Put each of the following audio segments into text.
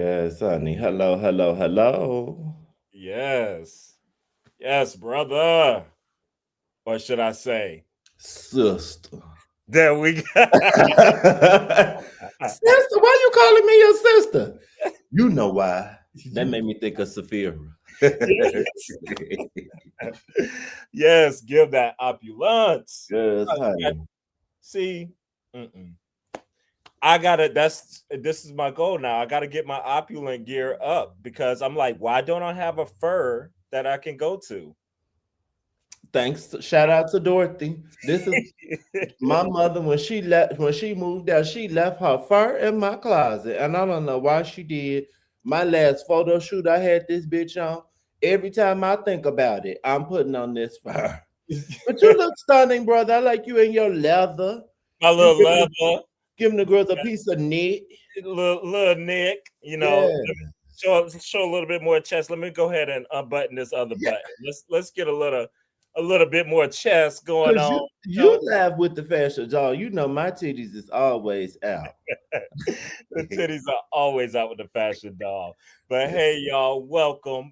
Yes, honey. Hello, hello, hello. Yes. Yes, brother. Or should I say? Sister. There we go. Sister, why you calling me your sister? You know why. That made me think of Saphira. Yes. Yes, give that opulence. Yes, Uh, honey. See, mm-mm. I gotta. This is my goal now. I gotta get my opulent gear up because I'm like, why don't I have a fur that I can go to? Thanks. Shout out to Dorothy. This is my mother when she moved out, she left her fur in my closet. And I don't know why she did. My last photo shoot, I had this bitch on. Every time I think about it, I'm putting on this fur. But you look stunning, brother. I like you in your leather. My You little leather, giving the girls a piece of knit. little neck. Yeah. Show a little bit more chest. Let me go ahead and unbutton this other Yeah. button. Let's get a little bit more chest going Cause on. you laugh with the fashion doll. You know my titties is always out. The titties are always out with the fashion doll. But Yeah. hey, y'all, welcome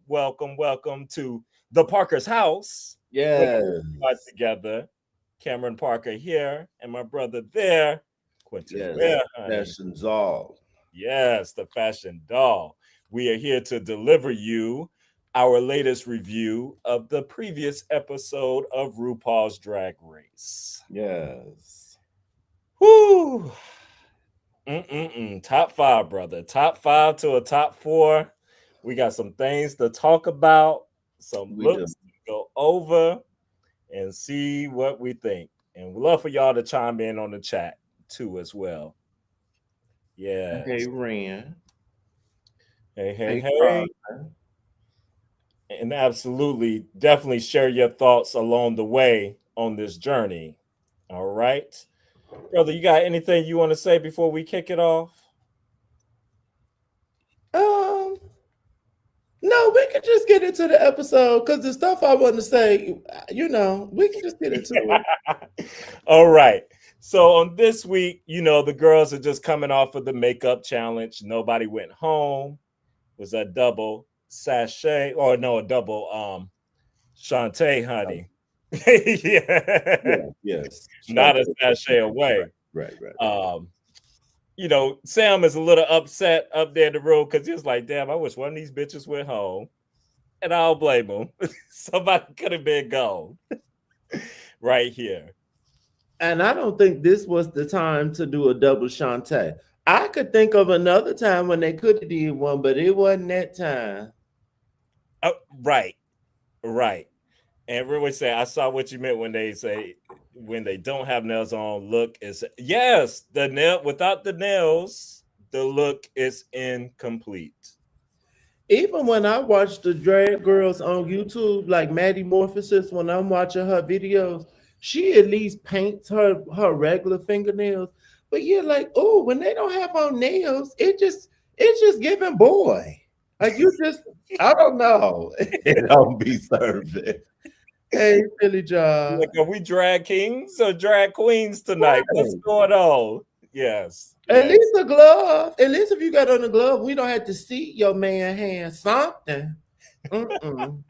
to the Parker's house, where Yes. we are together. Cameron Parker here, and my brother there, Quentin Yes. Ware, honey. Fashion doll. Yes, the fashion doll. We are here to deliver you our latest review of the previous episode of RuPaul's Drag Race. Yes. Whoo! Top five, brother. Top five to a top four. We got some things to talk about, some We do. looks to go over, and see what we think. And we'd love for y'all to chime in on the chat too, as well. Hey Yes. Ren. Hey, hey, Hey hey. Carter. And absolutely, definitely share your thoughts along the way on this journey. All right. Brother, you got anything you want to say before we kick it off? Um, no, we can just get into the episode because the stuff I want to say, we can just get into it. All right. So on this week, the girls are just coming off of the makeup challenge. Nobody went home. It was a double sachet, or no, a double Shantae, honey. Yeah. Yeah, yes. Not Shante. a sachet Right, away. right. Um, Sam is a little upset up there in the room because he was like, damn, I wish one of these bitches went home. And I don't blame him. Somebody could have been gone right here. And I don't think this was the time to do a double Shantae. I could think of another time when they could have did one, but it wasn't that time. Oh, right, right. And everyone say, I saw what you meant when they say when they don't have nails on. Look is yes, the nail without the nails, the look is incomplete. Even when I watch the drag girls on YouTube, like Maddie Morphosis, when I'm watching her videos, she at least paints her regular fingernails. But you're like, oh, when they don't have on nails, it's just giving boy. Like you just, I don't know. It don't be serving. Hey, Philly Like, Job. are we drag kings or drag queens tonight? What's Right. going on? Yes, At yes. least a glove. At least if you got on a glove, we don't have to see your man hand something. Mm-mm.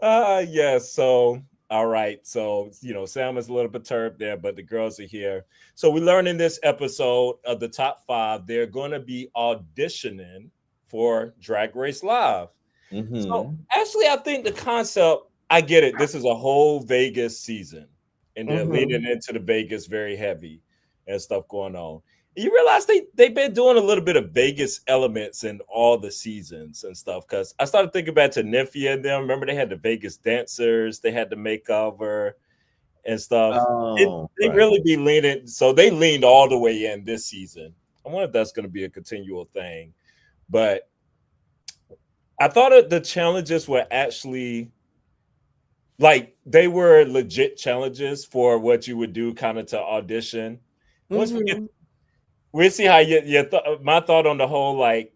Yes. So, all right. So, Sam is a little perturbed there, but the girls are here. So, we learned in this episode of the top five, they're going to be auditioning for Drag Race Live. So, Mm-hmm. actually, I think the concept, I get it. This is a whole Vegas season, and they're Mm-hmm. leaning into the Vegas very heavy and stuff going on. You realize they've been doing a little bit of Vegas elements in all the seasons and stuff. Because I started thinking back to Nymphia and them. Remember they had the Vegas dancers, they had the makeover and stuff. Oh, They right. really be leaning. So they leaned all the way in this season. I wonder if that's going to be a continual thing. But I thought that the challenges were actually like they were legit challenges for what you would do kind of to audition. Once we get, Mm-hmm. we'll see how my thought on the whole like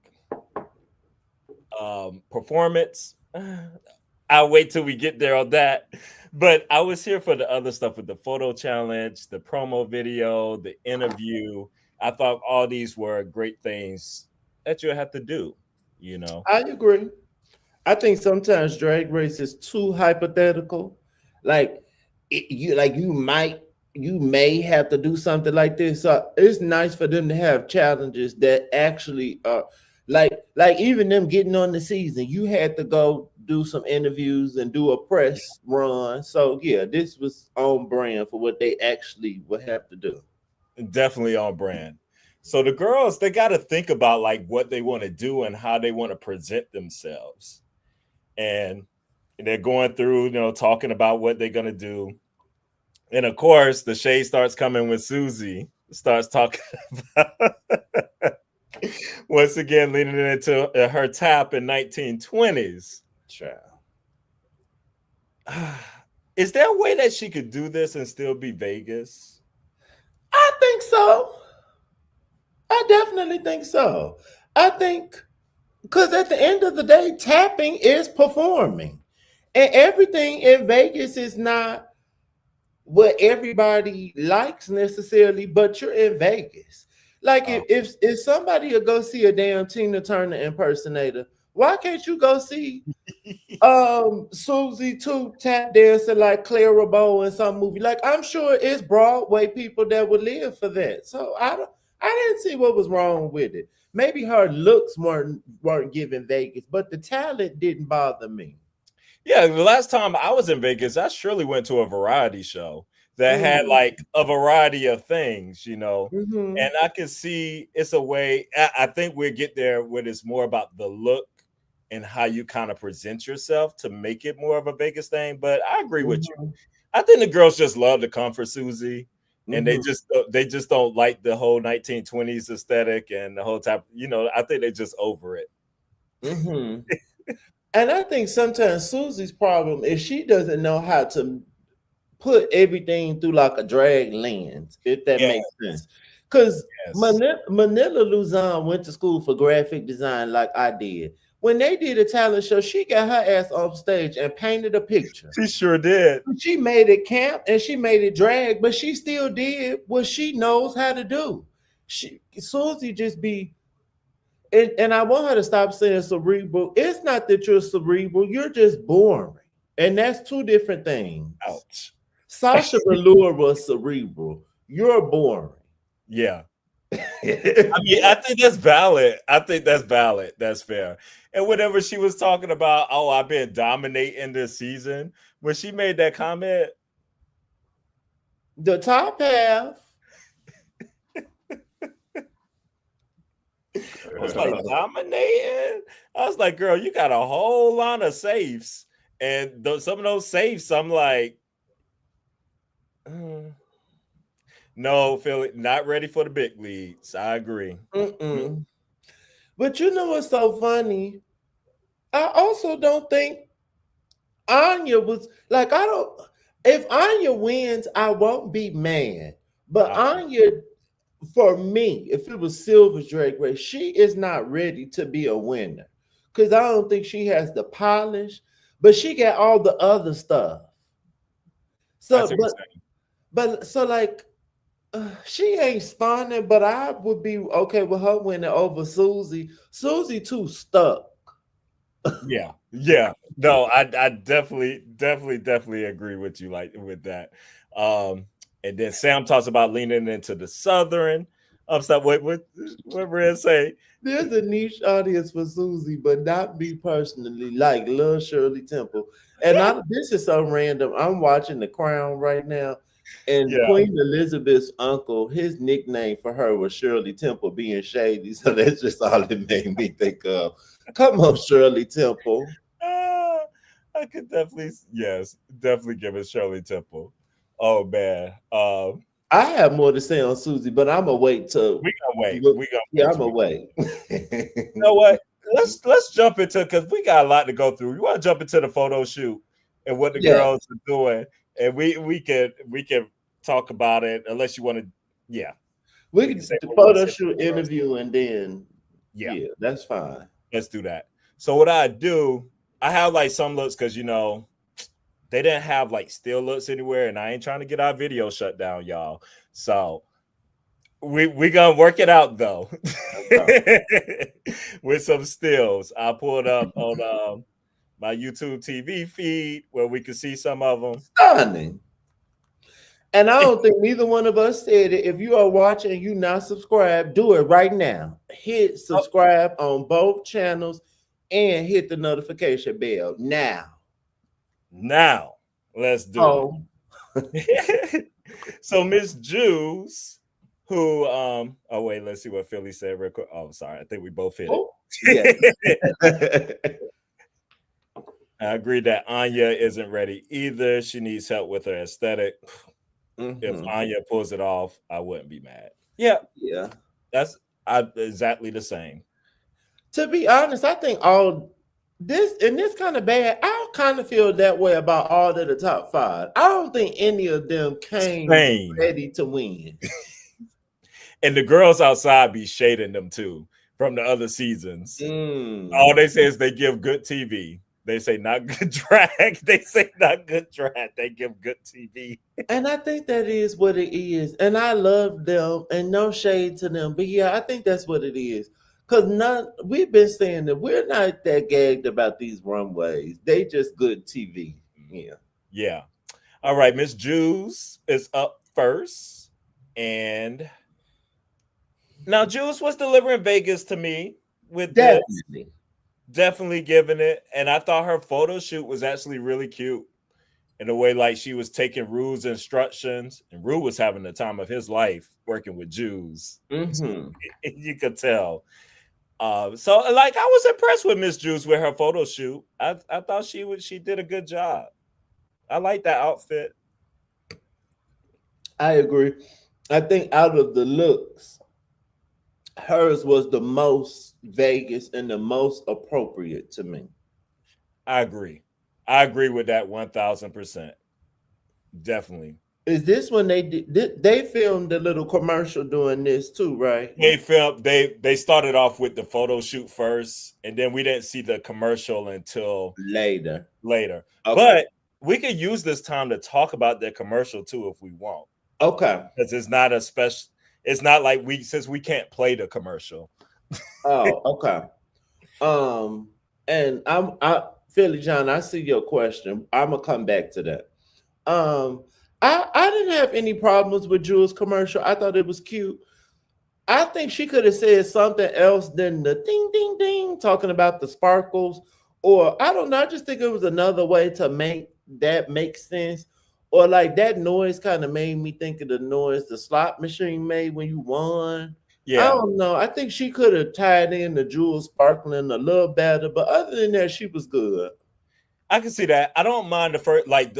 performance. I'll wait till we get there on that. But I was here for the other stuff with the photo challenge, the promo video, the interview. I thought all these were great things that you have to do, you know. I agree. I think sometimes Drag Race is too hypothetical. Like you may have to do something like this. So it's nice for them to have challenges that actually are like even them getting on the season. You had to go do some interviews and do a press run. So yeah, this was on brand for what they actually would have to do. Definitely on brand. So the girls, they got to think about like what they want to do and how they want to present themselves. And they're going through, talking about what they're going to do. And of course, the shade starts coming when Susie starts talking about once again leading into her tap in 1920s. Child. Is there a way that she could do this and still be Vegas? I think so. I definitely think so. I think because at the end of the day, tapping is performing. And everything in Vegas is not what everybody likes necessarily, but you're in Vegas. Like Oh. if somebody will go see a damn Tina Turner impersonator, why can't you go see Susie too tap dancing like Clara Bow in some movie? Like I'm sure it's Broadway people that would live for that. So I didn't see what was wrong with it. Maybe her looks weren't giving Vegas, but the talent didn't bother me. Yeah, the last time I was in Vegas, I surely went to a variety show that had Mm-hmm. like a variety of things. Mm-hmm. And I can see it's a way. I think we'll get there when it's more about the look and how you kind of present yourself to make it more of a Vegas thing. But I agree with you. Mm-hmm. I think the girls just love to come for Susie, and they Mm-hmm. just don't like the whole 1920s aesthetic and the whole type. I think they just over it. Mm-hmm. And I think sometimes Susie's problem is she doesn't know how to put everything through like a drag lens, if that Yeah. makes sense. Because Yes. Manila Luzon went to school for graphic design like I did. When they did a talent show, she got her ass off stage and painted a picture. She sure did. She made it camp and she made it drag, but she still did what she knows how to do. Susie just be and I want her to stop saying cerebral. It's not that you're cerebral, you're just boring. And that's two different things. Ouch. Sasha Velour was cerebral. You're boring. Yeah. I mean, I think that's valid. I think that's valid. That's fair. And whenever she was talking about, oh, I've been dominating this season, when she made that comment, The top half. I was like, dominating? I was like, girl, you got a whole lot of safes. And some of those safes, I'm like, "Mm, no, Philly, not ready for the big leagues. I agree. Mm-mm. But you know what's so funny? I also don't think Anya was like, I don't. If Anya wins, I won't be mad. But Uh, Anya, for me, if it was Silver's drag race, she is not ready to be a winner because I don't think she has the polish, but she got all the other stuff. I So, see what you're saying. but so like she ain't stunning, but I would be okay with her winning over Susie. Susie too stuck. Yeah, yeah. No, I definitely agree with you like with that. And then Sam talks about leaning into the southern stuff. What Red say? There's a niche audience for Susie, but not me personally, like Lil Shirley Temple. And this is so random. I'm watching The Crown right now, and Yeah. Queen Elizabeth's uncle, his nickname for her was Shirley Temple, being shady. So that's just all it made me think of. Come on, Shirley Temple. Ah, I could definitely, yes, definitely give it Shirley Temple. Oh man. I have more to say on Susie, but I'm gonna wait till. We gonna wait. We gonna Yeah, wait I'm till gonna we wait. you know what? Let's jump into because we got a lot to go through. You want to jump into the photo shoot and what the Yeah, girls are doing, and we can talk about it unless you want to. Yeah, we we can say could the what we want to photo say about shoot the girls. interview and then Yeah, yeah, that's fine. let's do that. So what I do, I have like some looks because they didn't have like still looks anywhere, and I ain't trying to get our video shut down, y'all. So We gonna work it out though. Okay. With some stills. I pulled up on my YouTube TV feed where we could see some of them. Stunning. And I don't think neither one of us said it. If you are watching and you not subscribed, do it right now. Hit Oh, subscribe on both channels and hit the notification bell now. now let's do Oh, it. So Miss Juice, who oh wait, let's see what Philly said real quick. Oh, sorry, I think we both hit oh, yes. it. I agree that Anya isn't ready either. She needs help with her aesthetic. If Mhm. Anya pulls it off, I wouldn't be mad. Yeah, Yeah. that's exactly the same. To be honest, I think all this and this kind of bad. I kind of feel that way about all of the top five. I don't think any of them came Same. ready to win. And the girls outside be shading them too from the other seasons. All Mm. they say is they give good TV. They say not good drag. They say not good drag. They give good TV. And I think that is what it is. And I love them and no shade to them. But yeah, I think that's what it is. Cause none we've been saying that we're not that gagged about these runways. They just good TV. Yeah. Yeah. All right. Miss Juice is up first. And now Juice was delivering Vegas to me with this. Definitely. Definitely giving it. And I thought her photo shoot was actually really cute in a way like she was taking Rue's instructions. And Rue was having the time of his life working with Jews. Mm-hmm. You could tell. So like I was impressed with Miss Juice with her photo shoot. I thought she did a good job. I like that outfit. I agree. I think out of the looks, hers was the most Vegas and the most appropriate to me. I agree. I agree with that 1000%. Definitely. Is this when they filmed a little commercial doing this too, right? They started off with the photo shoot first, and then we didn't see the commercial until Later. later. Okay. But we could use this time to talk about the commercial too if we want. Okay. Because it's not a special, it's not like since we can't play the commercial. Oh, okay. Um, and I Philly John, I see your question. I'm gonna come back to that. I didn't have any problems with Jewel's commercial. I thought it was cute. I think she could have said something else than the ding ding ding talking about the sparkles. Or I don't know. I just think it was another way to make that make sense. Or like that noise kind of made me think of the noise the slot machine made when you won. I Yeah, don't know. I think she could have tied in the jewels sparkling a little better, but other than that, she was good. I can see that. I don't mind the first, like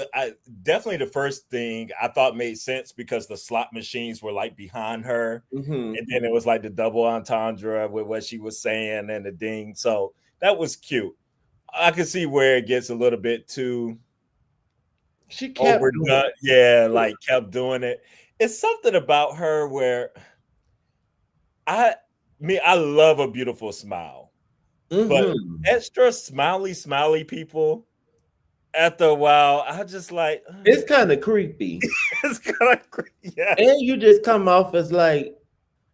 definitely the first thing I thought made sense because the slot machines were like behind her, Hmm. and then it was like the double entendre with what she was saying and the ding. So that was cute. I can see where it gets a little bit too She kept doing overdone. Yeah, like kept doing it. It's something about her where I I love a beautiful smile, it. but Hmm. extra smiley people. After a while, I just like It's kind of creepy. it's kind of And yes, you just come off as like,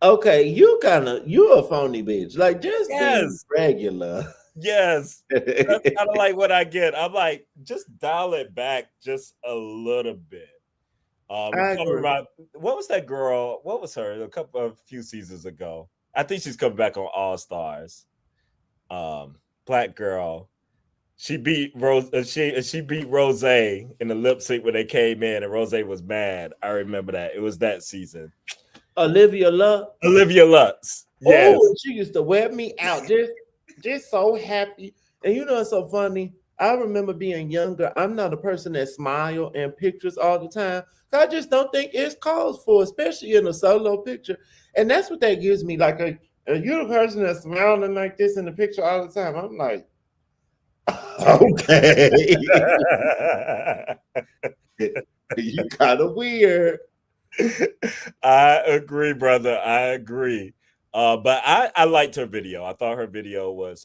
okay, you a phony bitch. Like just be yes, regular. yes. That's I kind of like what I get. I'm like, just dial it back just a little bit. It kind of agree. remind, what was that girl? What was her? A few seasons ago. I think she's coming back on All Stars. Black girl. She beat Rose. She beat Rose in the lip sync when they came in, and Rose was mad. I remember that. It was that season. Olivia Lux. Olivia Lutz. Yes. Oh, and she used to wear me out. Just so happy. And you know it's so funny. I remember being younger. I'm not a person that smile in pictures all the time. I just don't think it's called for, especially in a solo picture. And that's what that gives me. Like a you the person that's smiling like this in the picture all the time. I'm like, okay. You kind of weird. I agree, brother. I agree. But I liked her video. I thought her video was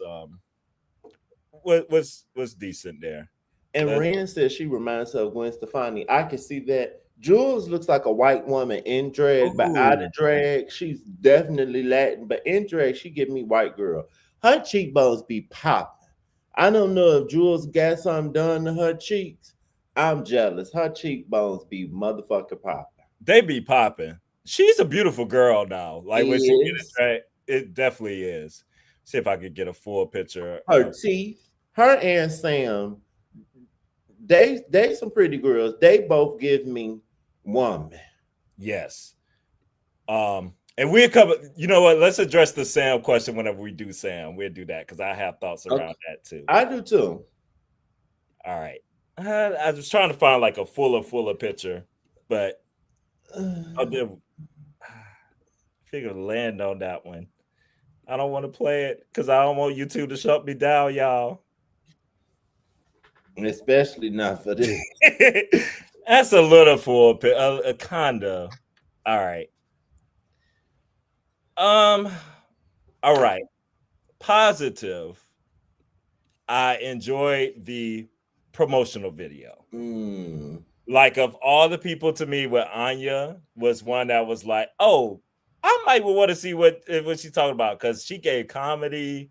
decent there. And That Rand says she reminds her of Gwen Stefani. I can see that. Jules looks like a white woman in drag, but out Ooh, of drag, she's definitely Latin. But in drag, she give me white girl. Her cheekbones be popping. I don't know if Jules got something done to her cheeks. I'm jealous. Her cheekbones be motherfucking popping. they be popping. She's a beautiful girl now. Like when she get it Is right, it definitely is. See if I could get a full picture her of. teeth, her and Sam, they some pretty girls. They both give me woman. Yes. And we'll cover. You know what? Let's address the Sam question whenever we do Sam. We'll do that because I have thoughts Okay. around that too. I do too. All right. I was trying to find like a fuller picture, but I did figure to land on that one. I don't want to play it because I don't want YouTube to shut me down, y'all. Especially not for this. That's a little full, a kinda. All right. Um. All right. Positive. I enjoyed the promotional video. Mm. Like of all the people to me, with Anya was one that was like, oh, I might want to see what she's talking about because she gave comedy.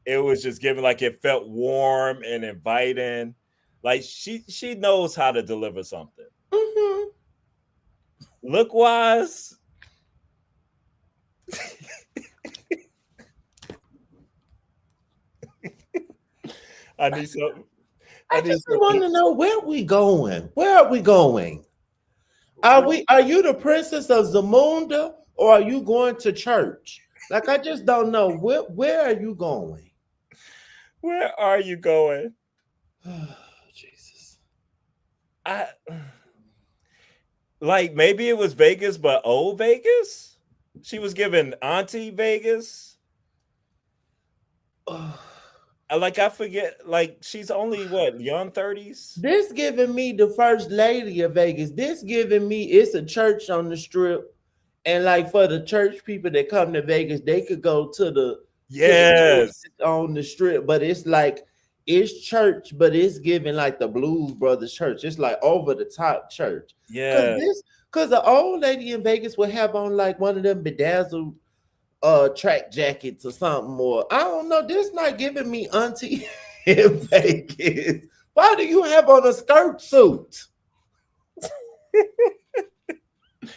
It was just giving like it felt warm and inviting. Like she knows how to deliver something. Hmm. Look wise, I need some. I I need just some. want to know where we going. Where are we going? Are we? Are you the princess of Zamunda, or are you going to church? Like I just don't know. Where are you going? Where are you going? Jesus. I like maybe it was Vegas, but old Vegas. She was giving Auntie Vegas. I forget. Like she's only what young 30s. This giving me the first lady of Vegas. This giving me it's a church on the strip, and like for the church people that come to Vegas, they could go to the church Yes, on the strip, but it's like it's church, but it's giving like the Blues Brothers church. It's like over the top church. Cause yes. this, cause the old lady in Vegas would have on like one of them bedazzled track jackets or something more. I don't know. This not giving me auntie in Vegas. Why do you have on a skirt suit?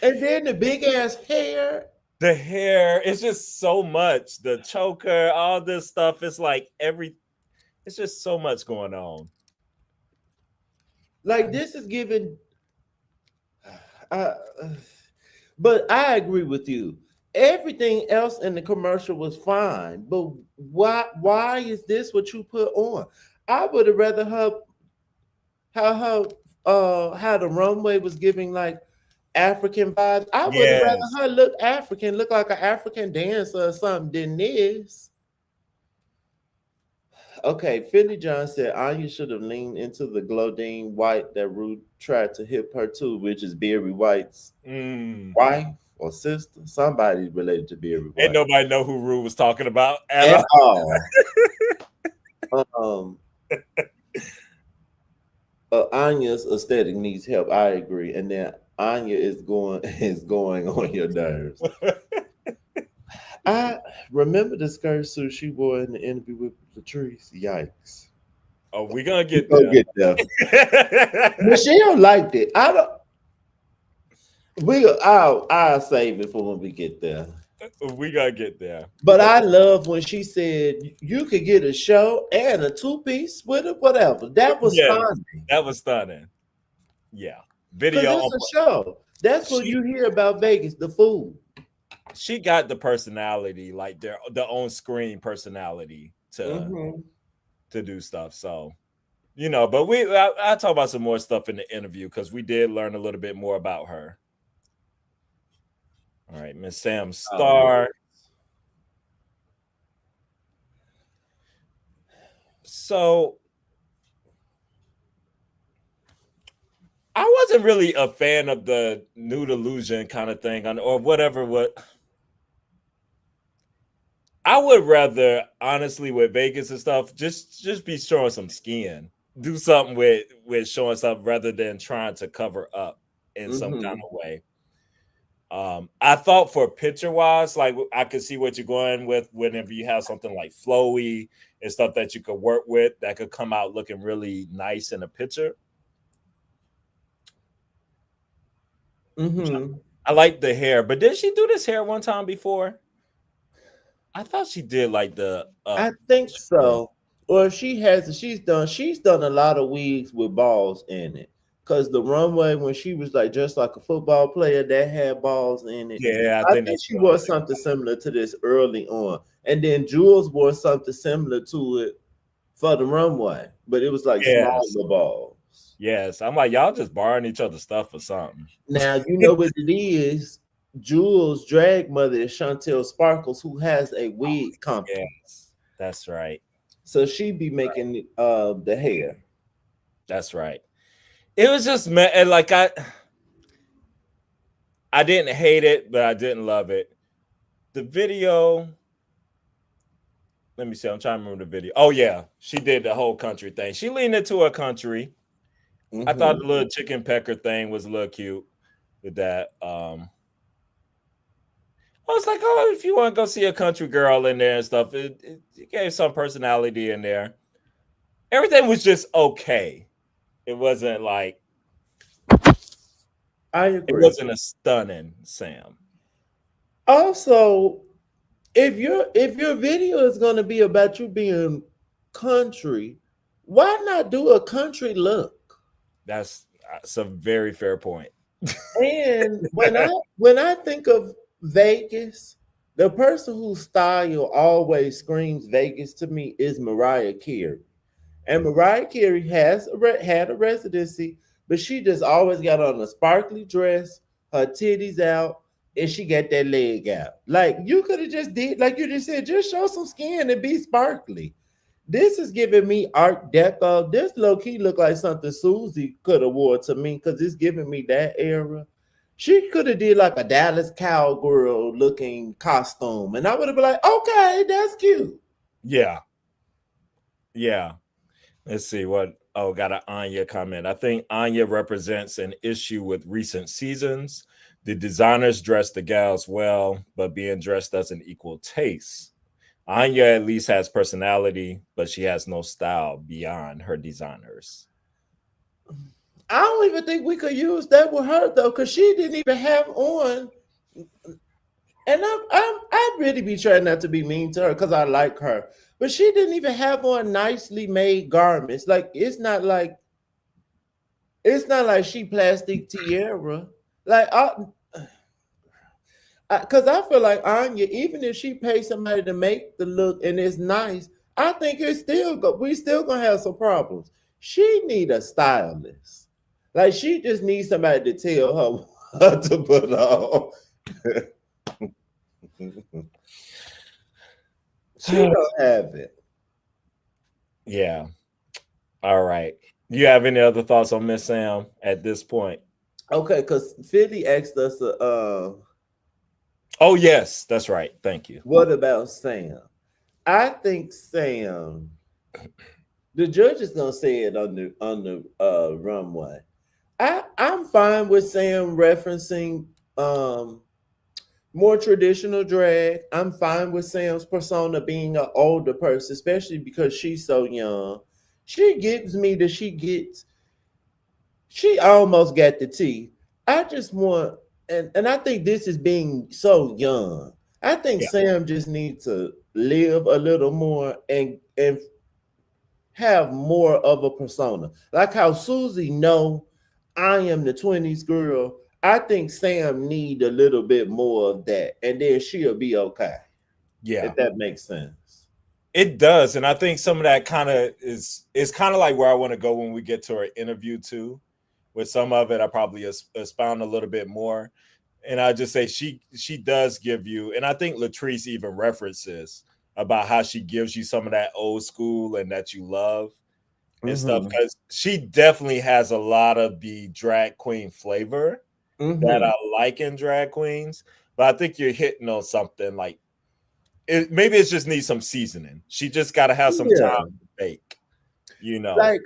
And then the big ass hair. The hair, it's just so much. The choker, all this stuff. It's like it's just so much going on. Like this is giving uh, but I agree with you. Everything else in the commercial was fine, but why is this what you put on? I would have rather her how how the runway was giving like African vibes. I would have rather Yes. her look African, look like an African dancer or something than this. Okay, Philly John said Anya should have leaned into the Glodine White that Rude tried to hip her to, which is Barry White's Mm. wife or sister. Somebody related to Barry Ain't White. nobody know who Rue was talking about at At all. all. Um, Anya's aesthetic needs help. I agree, and then Anya is going is going on your nerves. I remember the skirt suit she wore in the interview with Latrice. Yikes! Oh, we gonna We get go there. get there. Michelle liked it. I don't. I'll save it for when we get there. We gotta get there But because I love when she said you could get a show and a two piece with it, whatever. That was yeah, fine that was stunning. Yeah, because video. it's a show. That's what She you hear about Vegas, the food. she got the personality, like their own screen personality Hmm. to do stuff. So but I talk about some more stuff in the interview because we did learn a little bit more about her. All right, Miss Sam Oh yeah. Star. So I wasn't really a fan of the nude illusion kind of thing or whatever. What I would rather, honestly, with Vegas and stuff, just be showing some skin. Do something with showing stuff rather than trying to cover up. in some kind Mm-hmm. of way. I thought for picture wise, like I could see what you're going with whenever you have something like flowy and stuff that you could work with that could come out looking really nice in a picture. Mm-hmm. I like the hair, but did she do this hair one time before? I thought she did like the I up. think so. Or if she has, she's done a lot of wigs with balls in it. Cause the runway when she was like just like a football player that had balls in it. Yeah, I I think think that's she what I'm wore thinking. something similar to this early on. And then Jules wore something similar to it for the runway, but it was like Yes, smaller balls. yes. I'm like y'all just borrowing each other's stuff or something. Now you know what it is. Jules' drag mother is Chantel Sparkles, who has a wig company. Yes, that's right. So she be making the hair. That's right. It was just like I didn't hate it, but I didn't love it. The video. Let me see. I'm trying to remember the video. Oh yeah, she did the whole country thing. She leaned into her country. I thought Hmm. the little chicken pecker thing was a little cute with that. I was like, oh, if you want to go see a country girl in there and stuff, it gave some personality in there. Everything was just okay. It wasn't like I it agree. wasn't a stunning Sam. Also, if your video is going to be about you being country, why not do a country look? That's a very fair point. And when I think of Vegas, the person whose style always screams Vegas to me is Mariah Carey. And Mariah Carey had a residency, but she just always got on a sparkly dress, her titties out, and she got that leg out. Like you could have just did, like you just said, just show some skin and be sparkly. This is giving me Art Deco. This low key look like something Susie could have wore to me because it's giving me that era. She could have did like a Dallas cowgirl looking costume, and I would have been like, okay, that's cute. Yeah, yeah. Let's see what. Oh, got an Anya comment. I think Anya represents an issue with recent seasons. The designers dress the gals well, but being dressed doesn't equal taste. Anya at least has personality, but she has no style beyond her designers. I don't even think we could use that with her though, because she didn't even have on. And I'd really be trying not to be mean to her because I like her, but she didn't even have on nicely made garments. Like it's not like she plastic Tiara. Like because I feel like Anya, even if she pays somebody to make the look and it's nice, I think we still gonna have some problems. She need a stylist. Like she just needs somebody to tell her what to put on. She don't have it. Yeah. All right. You have any other thoughts on Miss Sam at this point? Okay, because Philly asked us, Oh yes, that's right. Thank you. what about Sam? I think Sam. The judge is gonna say it on the runway. I'm fine with Sam referencing more traditional drag. I'm fine with Sam's persona being an older person, especially because she's so young. She gives me that she almost got the tea. I just want and I think this is being so young. I think Yeah. Sam just needs to live a little more and have more of a persona. Like how Susie know I am the 20s girl. I think Sam need a little bit more of that, and then she'll be okay. Yeah. If that makes sense. It does. And I think some of that kind of is kind of like where I want to go when we get to our interview too. With some of it, I probably expound a little bit more. And I just say she does give you, and I think Latrice even references about how she gives you some of that old school and that you love and stuff. Mm-hmm. Because she definitely has a lot of the drag queen flavor that Mm-hmm. I like in drag queens. But I think you're hitting on something like maybe it just needs some seasoning. She just got to have some time Yeah. to bake, you know. Like,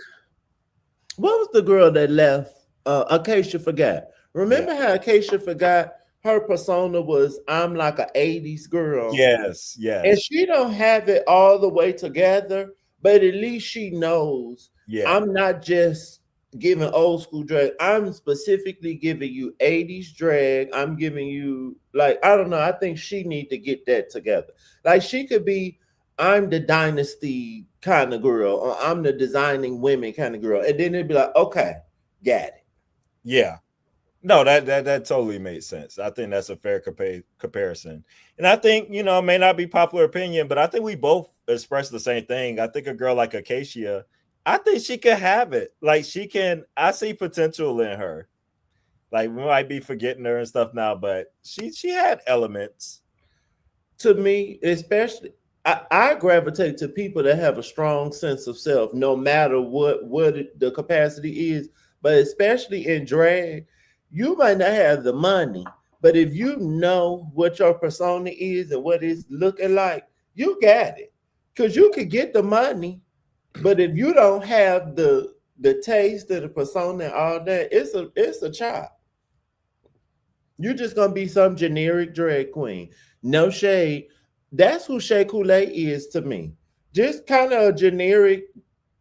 what was the girl that left? Acacia forgot. Yeah. Remember how Acacia forgot her persona was I'm like a 80s girl. Yes. And Yes. she don't have it all the way together, but at least she knows Yeah. I'm not just giving old school drag. I'm specifically giving you 80s drag. I'm giving you like I don't know. I think she need to get that together. Like she could be I'm the dynasty kind of girl, or I'm the designing women kind of girl. And then it'd be like, okay, got it. Yeah. No, that totally makes sense. I think that's a fair comparison, and I think it may not be popular opinion, but I think we both express the same thing. I think a girl like Acacia, I think she can have it. Like she can. I see potential in her. Like we might be forgetting her and stuff now, but she had elements. To me, especially I gravitate to people that have a strong sense of self, no matter what the capacity is. But especially in drag, you might not have the money, but if you know what your persona is and what it's looking like, you got it. Cause you could get the money, but if you don't have the taste of the persona and all that, it's a chop. You're just gonna be some generic drag queen. No shade. That's who Shea Coulee is to me. Just kind of a generic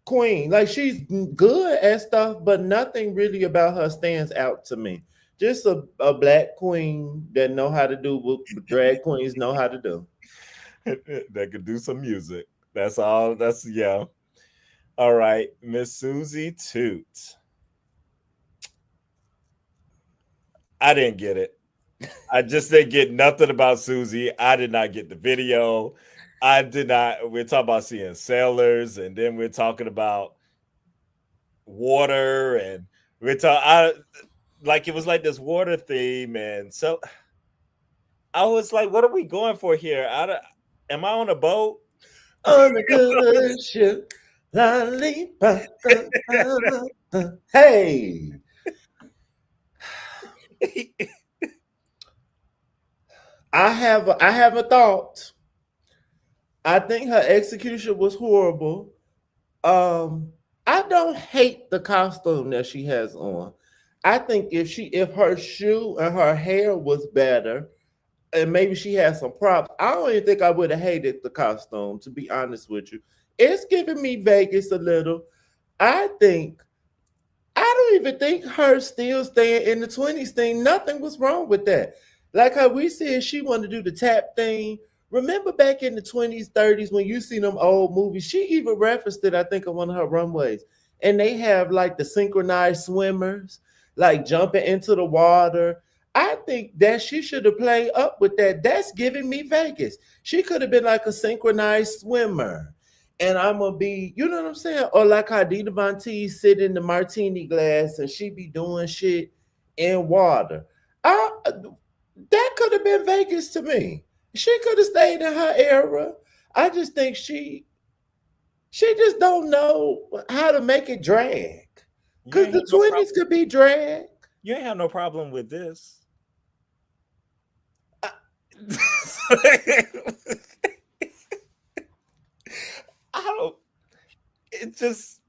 queen. Like she's good at stuff, but nothing really about her stands out to me. Just a black queen that know how to do what drag queens know how to do. That could do some music. That's all. That's yeah. All right, Miss Susie Toot. I didn't get it. I just didn't get nothing about Susie. I did not get the video. I did not. We're talking about seeing sailors, and then we're talking about water, and we're talking. Like it was like this water theme, and so I was like, "What are we going for here? Am I on a boat?" On a good ship, lollipop. Hey, I have a thought. I think her execution was horrible. Um, I don't hate the costume that she has on. I think if her shoe and her hair was better, and maybe she had some props, I don't even think I would have hated the costume. To be honest with you, it's giving me Vegas a little. I think I don't even think her still staying in the 20s thing. Nothing was wrong with that. Like how we said she wanted to do the tap thing. Remember back in the 20s, 30s when you see them old movies, she even referenced it, I think, on one of her runways. And they have like the synchronized swimmers, like jumping into the water. I think that she should have played up with that. That's giving me Vegas. She could have been like a synchronized swimmer and I'm gonna be, you know what I'm saying? Or like how Dita Von T sit in the martini glass and she be doing shit in water. That could have been Vegas to me. She could have stayed in her era. I just think she just don't know how to make it drag. You Cause ain't the have no 20s problem. could be drag. You ain't have no problem with this. I, I don't. It just.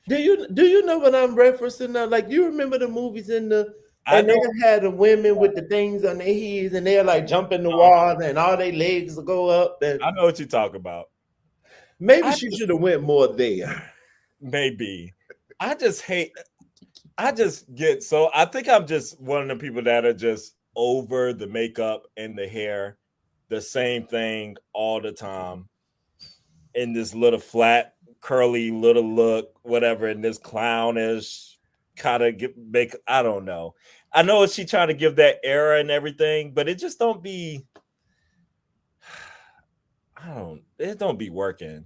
do you know what I'm referencing now? Like you remember the movies in the I and they know. had the women with the things on their heads and they're like jump in the water and all their legs will go up and I know what you talk about. maybe I she just should have went more there. maybe. I just hate. I just get so. I think I'm just one of the people that are just over the makeup and the hair, the same thing all the time. In this little flat, curly little look, whatever, in this clownish kind of make. I don't know. I know she trying to give that era and everything, but it just don't be. I don't. It don't be working.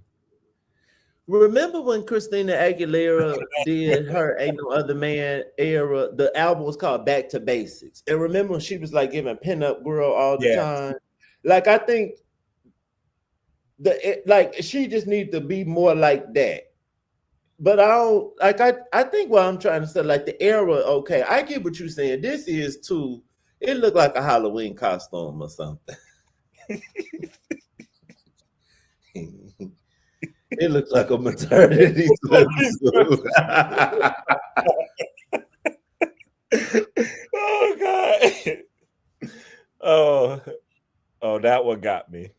Remember when Christina Aguilera did her Ain't No Other Man era? The album was called Back to Basics. And remember when she was like giving pinup girl all the Yeah. time? Like I think like she just needs to be more like that. But I don't like I think what I'm trying to say, like the era, okay, I get what you're saying. This is too, it looked like a Halloween costume or something. It looks like a maternity swimsuit. Oh God. Oh, oh, that one got me.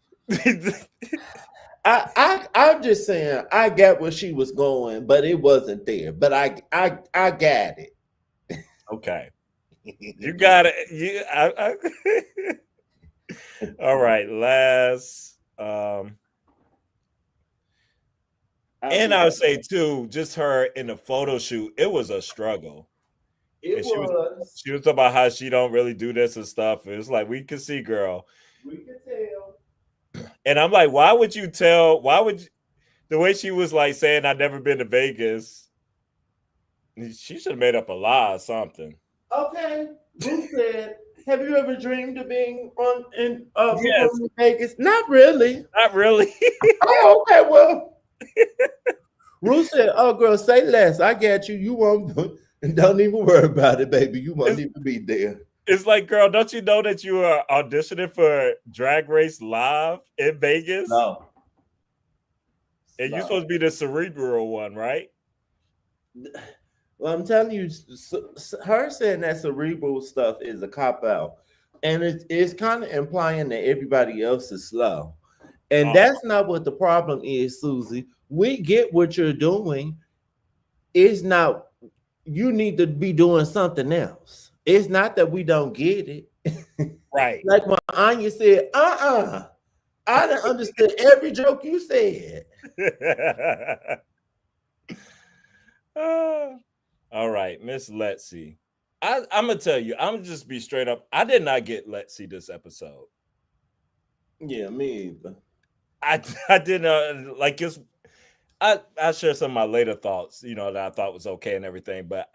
I'm just saying I got where she was going, but it wasn't there. But I got it. Okay. You got it. All right. Last and I would say too, just her in the photo shoot, it was a struggle. It And she was was. she was talking about how she don't really do this and stuff. It's like we can see, girl. We could tell. And I'm like, why would you tell? Why would you, the way she was like saying I've never been to Vegas? She should have made up a lie or something. Okay. Who said, have you ever dreamed of being on in Yes, performing in Vegas? Not really. not really. Oh, okay, well. Ruth said, oh girl, say less. I got you. You won't don't even worry about it, baby. You won't It's, even be there. it's like, girl, don't you know that you are auditioning for Drag Race Live in Vegas? No. And you're No. supposed to be the cerebral one, right? Well, I'm telling you, her saying that cerebral stuff is a cop out. And it's kind of implying that everybody else is slow. And Uh, that's not what the problem is, Susie. We get what you're doing. It's not, you need to be doing something else. It's not that we don't get it. right. Like my Anya said, I done understood every joke you said. All right, Miss Letsy. I'm gonna tell you, I'm gonna just be straight up. I did not get Letsy this episode. Yeah, me either. I didn't like it's I share some of my later thoughts, that I thought was okay and everything, but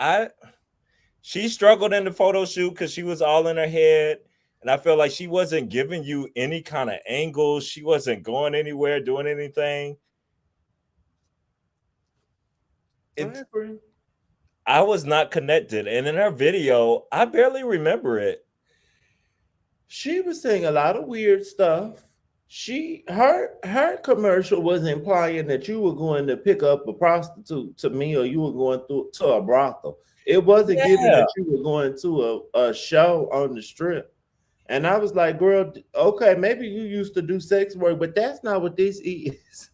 she struggled in the photo shoot because she was all in her head. And I felt like she wasn't giving you any kind of angles. She wasn't going anywhere, doing anything. I agree. I was not connected. And in her video, I barely remember it. She was saying a lot of weird stuff. Her commercial was implying that you were going to pick up a prostitute to me, or you were going to a brothel. It wasn't given Yeah. that you were going to a show on the strip. And I was like, girl, okay, maybe you used to do sex work, but that's not what this is.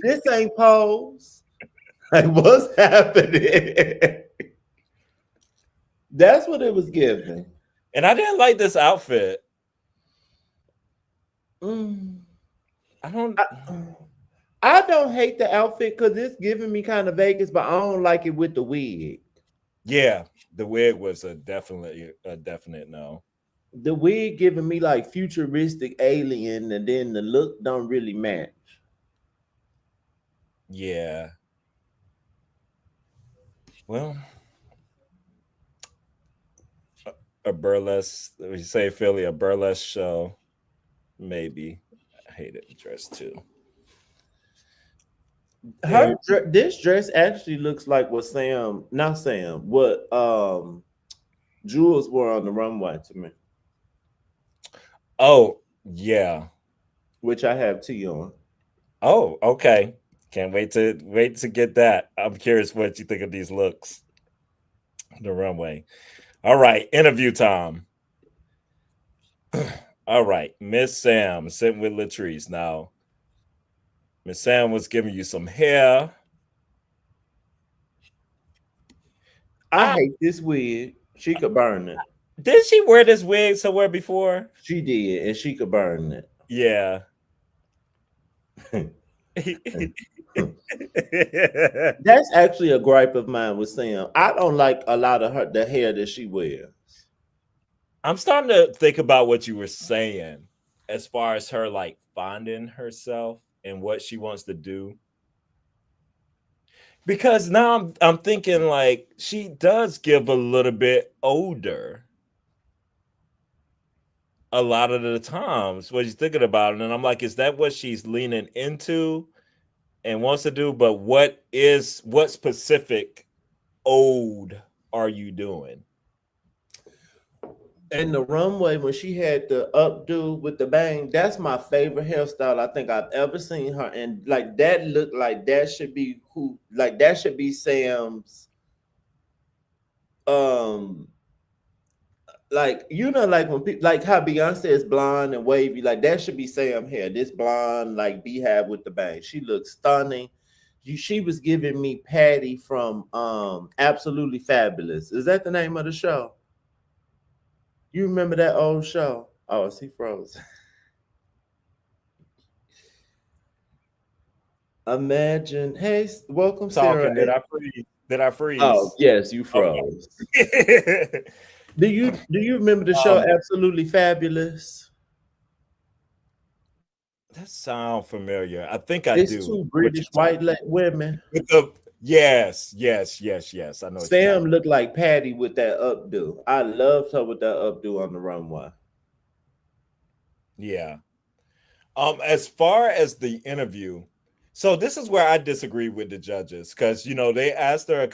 This ain't pose. Like, what's happening? That's what it was giving. And I didn't like this outfit. Mm. I don't. I don't hate the outfit because it's giving me kind of Vegas, but I don't like it with the wig. Yeah, the wig was a definite no. The wig giving me like futuristic alien, and then the look don't really match. Yeah. Well, a burlesque. We say Philly, a burlesque show, maybe. I hated the dress too. This dress actually looks like what not Sam, what Jules wore on the runway to me, Oh yeah. which I have T on. Oh okay. Can't wait to get that. I'm curious what you think of these looks. The runway. All right, interview time. All right, Miss Sam sitting with Latrice. Now, Miss Sam was giving you some hair. I hate this wig. She could burn it. Did she wear this wig somewhere before? She did, and she could burn it. Yeah. That's actually a gripe of mine with Sam. I don't like a lot of the hair that she wears. I'm starting to think about what you were saying as far as her like finding herself and what she wants to do. Because now I'm thinking like she does give a little bit older a lot of the times what she's thinking about it. And I'm like, is that what she's leaning into and wants to do? But what specific old are you doing? And the runway when she had the updo with the bang, that's my favorite hairstyle I think I've ever seen her. And like that looked like that should be who like that should be Sam's um like like when people like how Beyonce is blonde and wavy, like that should be Sam hair. This blonde like beehive with the bang. She looks stunning. She was giving me Patty from Absolutely Fabulous. Is that the name of the show? You remember that old show? Oh, is he froze? Imagine. Hey, welcome, Sarah. Talking. Did I freeze? Did I Oh, freeze? yes, you froze. Okay. Do you remember the show um, Absolutely Fabulous? that sound familiar. I think I It's do. two What British you talking women. with the yes. I know what you're Sam talking. looked like Patty with that updo. I loved her with that updo on the runway. Yeah. As far as the interview, so this is where I disagree with the judges because they asked her a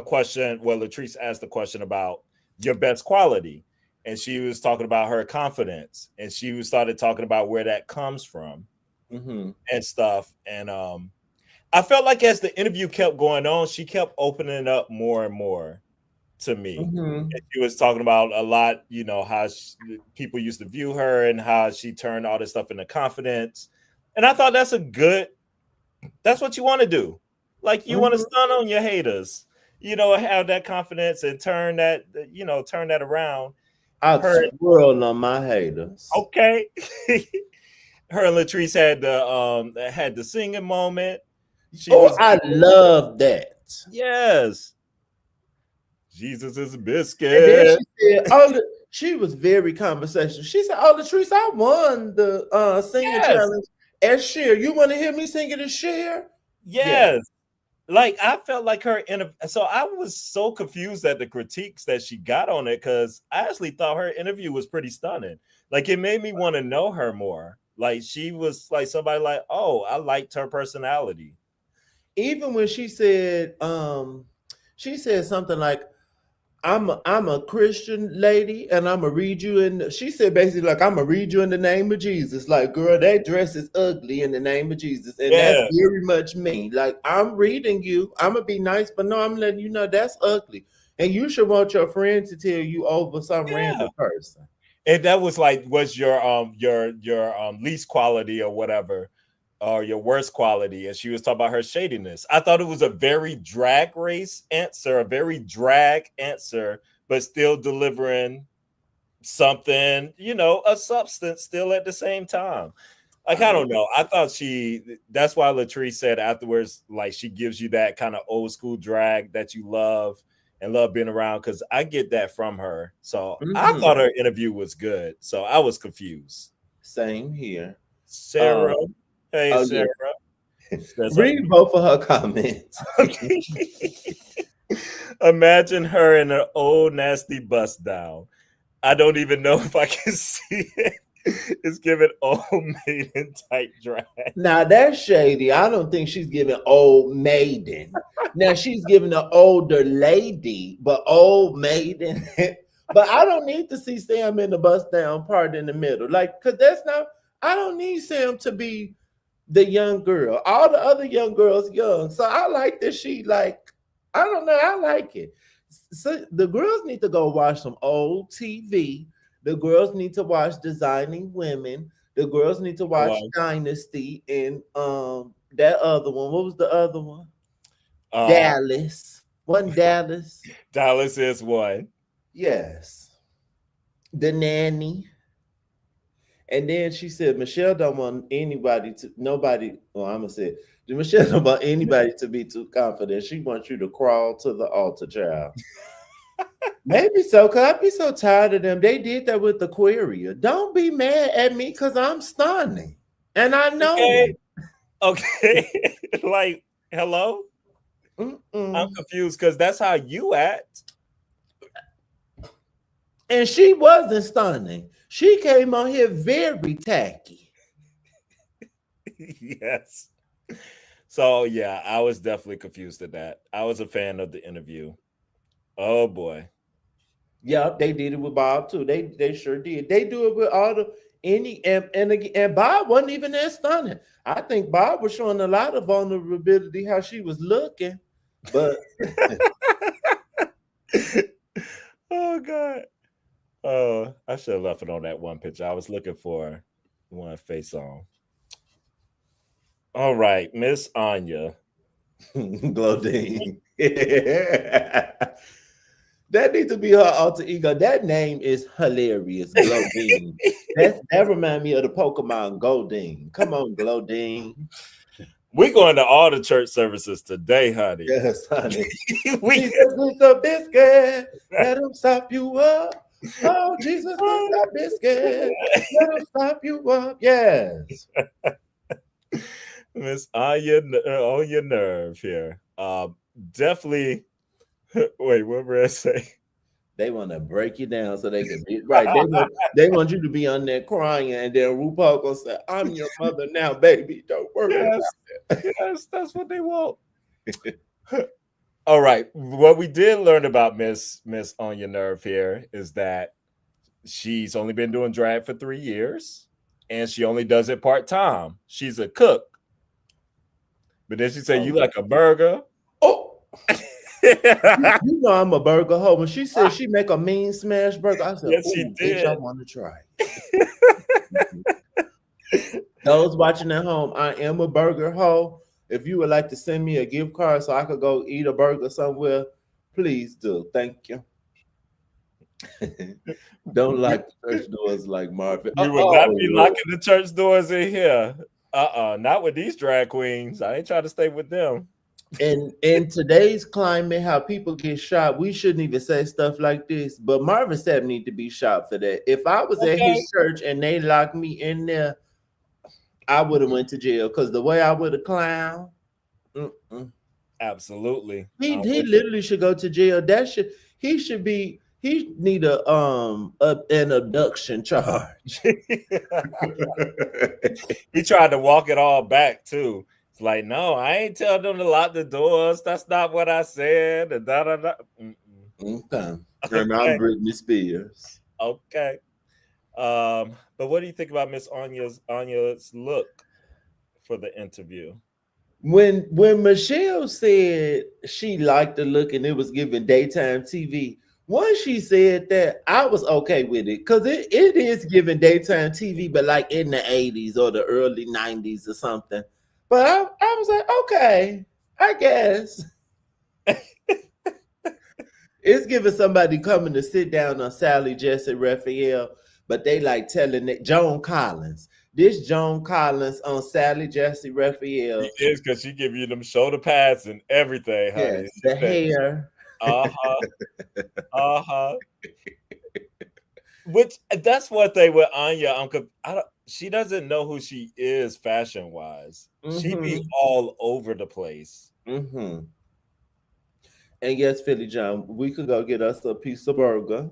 question. Well, Latrice asked the question about your best quality, and she was talking about her confidence, and she was started talking about where that comes from Mm-hmm. and stuff. And I felt like as the interview kept going on, she kept opening up more and more to me. Mm-hmm. And she was talking about a lot, how people used to view her and how she turned all this stuff into confidence. And I thought that's what you want to do. Like you want to Mm-hmm. stun on your haters, have that confidence and turn that around. I Her, twirl on my haters. okay. Her and Latrice had the singing moment. She Oh, was I love that. yes. Jesus is a And then biscuit. she said, she was very conversational. She said, "Oh, Latrice, I won the singing Yes. challenge at Cher. You want to hear me sing it at Cher?" Yeah. Yes. Like I felt like so I was so confused at the critiques that she got on it because I actually thought her interview was pretty stunning. Like it made me want to know her more. Like she was like somebody like, oh, I liked her personality. Even when she said something like, I'm a Christian lady, and I'm gonna read you in. She said basically like I'm gonna read you in the name of Jesus. Like, girl, that dress is ugly in the name of Jesus, and that's Yeah, very much me. Like, I'm reading you. I'm gonna be nice, but no, I'm letting you know that's ugly, and you should want your friend to tell you over some yeah. random person. And that was like was your least quality or whatever, or your worst quality. And she was talking about her shadiness. I thought it was a very drag race answer, a very drag answer, but still delivering something, a substance still at the same time. Like, I I don't know. I thought that's why Latrice said afterwards, like, she gives you that kind of old school drag that you love and love being around because I get that from her. So I thought hmm her interview was good. So I was confused. Same here. Sarah, Um, hey, oh Sarah, yeah, says read both of her comments. okay. Imagine her in an old nasty bust down. I don't even know if I can see it. It's giving old maiden type drag. Now that's shady. I don't think she's giving old maiden. Now she's giving an older lady, but old maiden. But I don't need to see Sam in the bust down part in the middle. Like, cause that's not I don't need Sam to be the young girl. All the other young girls young. So I like that she like, I don't know, I like it. So the girls need to go watch some old TV. The girls need to watch Designing Women. The girls need to watch Well, Dynasty and that other one. What was the other one? uh, Dallas. Wasn't Dallas? Dallas is one. Yes. The Nanny. And then she said, Michelle don't want anybody to nobody. Well, I'm gonna say Michelle don't want anybody to be too confident. She wants you to crawl to the altar, child. Maybe so, cause I be so tired of them. They did that with Aquaria. Don't be mad at me because I'm stunning. And I know Okay, it. okay. Like, hello? I'm Mm-mm. confused because that's how you act. And she wasn't stunning. She came on here very tacky. Yes. So yeah, I was definitely confused at that. I was a fan of the interview. Oh boy. Yeah, they did it with Bob too. They sure did. They do it with all the any and Bob wasn't even that stunning. I think Bob was showing a lot of vulnerability how she was looking, but Oh God. Oh, I should have left it on that one picture. I was looking for one face on. All right, Miss Anya. Glodine. That needs to be her alter ego. That name is hilarious, Glodine. That remind me of the Pokemon Goldeen. Come on, Glodine. We're going to all the church services today, honey. Yes, honey. we Jesus is the biscuit. Let him stop you up. Oh, Jesus is that biscuit. Let him stop you up. Yes. Miss Anya on your nerve here. Definitely. Wait, what did I say? They want to break you down so they can be right. They want you to be on there crying, and then RuPaul gonna say, "I'm your mother now, baby. Don't worry Yes, about it." yes, that's what they want. All right. What we did learn about Miss on your nerve here is that she's only been doing drag for 3 years, and she only does it part time. She's a cook, but then she said, "You Oh, like a burger?" oh, you know I'm a burger hoe. When she said she make a mean smash burger, I said, Yes, she "Oh, bitch, I did. want to try." Those watching at home, I am a burger hoe. If you would like to send me a gift card so I could go eat a burger somewhere, please do. Thank you. Don't we, like the church doors like Marvin. we will not be locking the church doors in here. Not with these drag queens. I ain't trying to stay with them. In today's climate, how people get shot, we shouldn't even say stuff like this. But Marvin Sapp need to be shot for that. If I was at Okay. his church and they locked me in there, I would have went to jail because the way I would have clowned. Mm-mm. Absolutely. He literally should go to jail. He need an abduction charge. He tried to walk it all back too. It's like, no, I ain't tell them to lock the doors. That's not what I said. And da da da. Okay. And I'm Okay, Britney Spears. okay. But what do you think about Miss Anya's look for the interview? When Michelle said she liked the look and it was giving daytime TV, once she said that, I was okay with it because it is giving daytime TV, but like in the 80s or the early 90s or something. But I was like, okay, I guess. It's giving somebody coming to sit down on Sally, Jesse, Raphael, but they like telling it Joan Collins. This Joan Collins on Sally, Jesse, She Raphael. is because she give you them shoulder pads and everything, honey. Yes, She the said, hair. uh-huh, uh-huh. Which that's one thing with Anya. She doesn't know who she is fashion wise. She be Mm-hmm. all over the place. Mm-hmm. And yes, Philly John, we could go get us a piece of burger.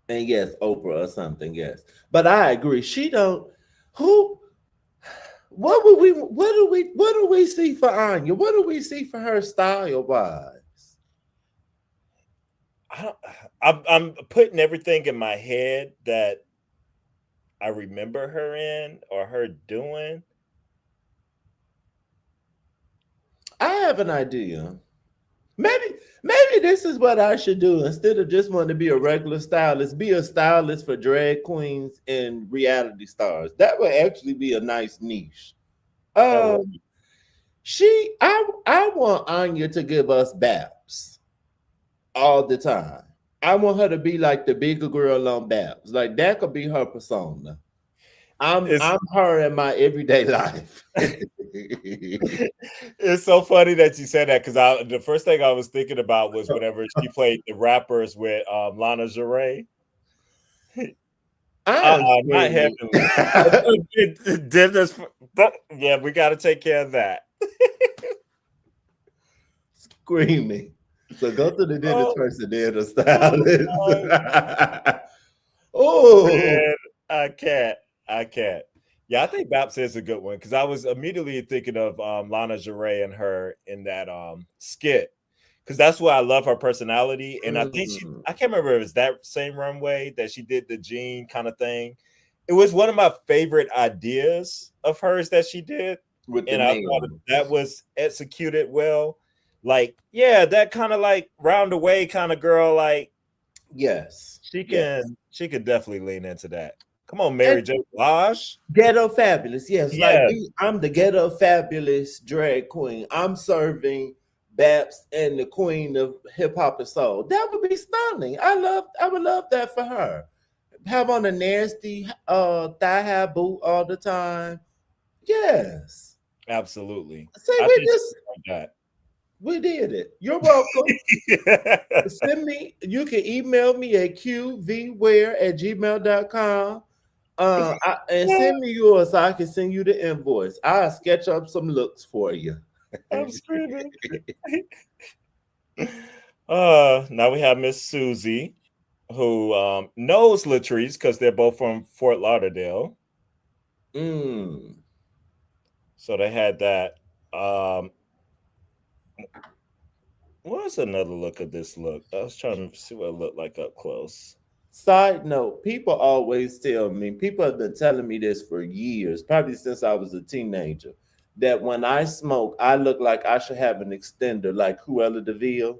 And yes, Oprah or something, yes. But I agree. She don't who what do we see for Anya? What do we see for her style wise? I don't, I'm putting everything in my head that I remember her in or her doing. I have an idea. Maybe this is what I should do instead of just wanting to be a regular stylist. Be a stylist for drag queens and reality stars. That would actually be a nice niche. That would Um, I want Anya to give us baps all the time. I want her to be like the bigger girl on baps. Like that could be her persona. it's I'm her in my everyday life. it's so funny that you said that because I the first thing I was thinking about was whenever she played the rappers with Lana Ray. I am Not screaming. heavenly. Did this, but yeah, we got to take care of that. Screaming. So go to the dentist Oh, first and then the oh stylist. Oh, man, I can't. I can't. Yeah, I think Baps is a good one because I was immediately thinking of Lana Ray and her in that skit because that's why I love her personality. And I think Mm. I can't remember if it was that same runway that she did the jean kind of thing. It was one of my favorite ideas of hers that she did. With the And I thought that nails. was executed well. Like, yeah, that kind of like round away kind of girl, like Yes. Yes. she could definitely lean into that. Come on, Mary And J. Blige. ghetto fabulous. Yes, like Yeah, I'm the ghetto fabulous drag queen. I'm serving Babs and the queen of hip hop and soul. That would be stunning. I would love that for her. Have on a nasty thigh high boot all the time. Yes. absolutely. See, I we think just she like we did it. You're welcome. that. Send me, you can email me at qvware@gmail.com. And send me yours so I can send you the invoice. I'll sketch up some looks for you. I'm screaming. Now we have Miss Susie, who knows Latrice because they're both from Fort Lauderdale. Mm. So they had that. What's another look at this look? I was trying to see what it looked like up close. Side note, people always tell me, people have been telling me this for years, probably since I was a teenager, that when I smoke, I look like I should have an extender like Cruella de Vil.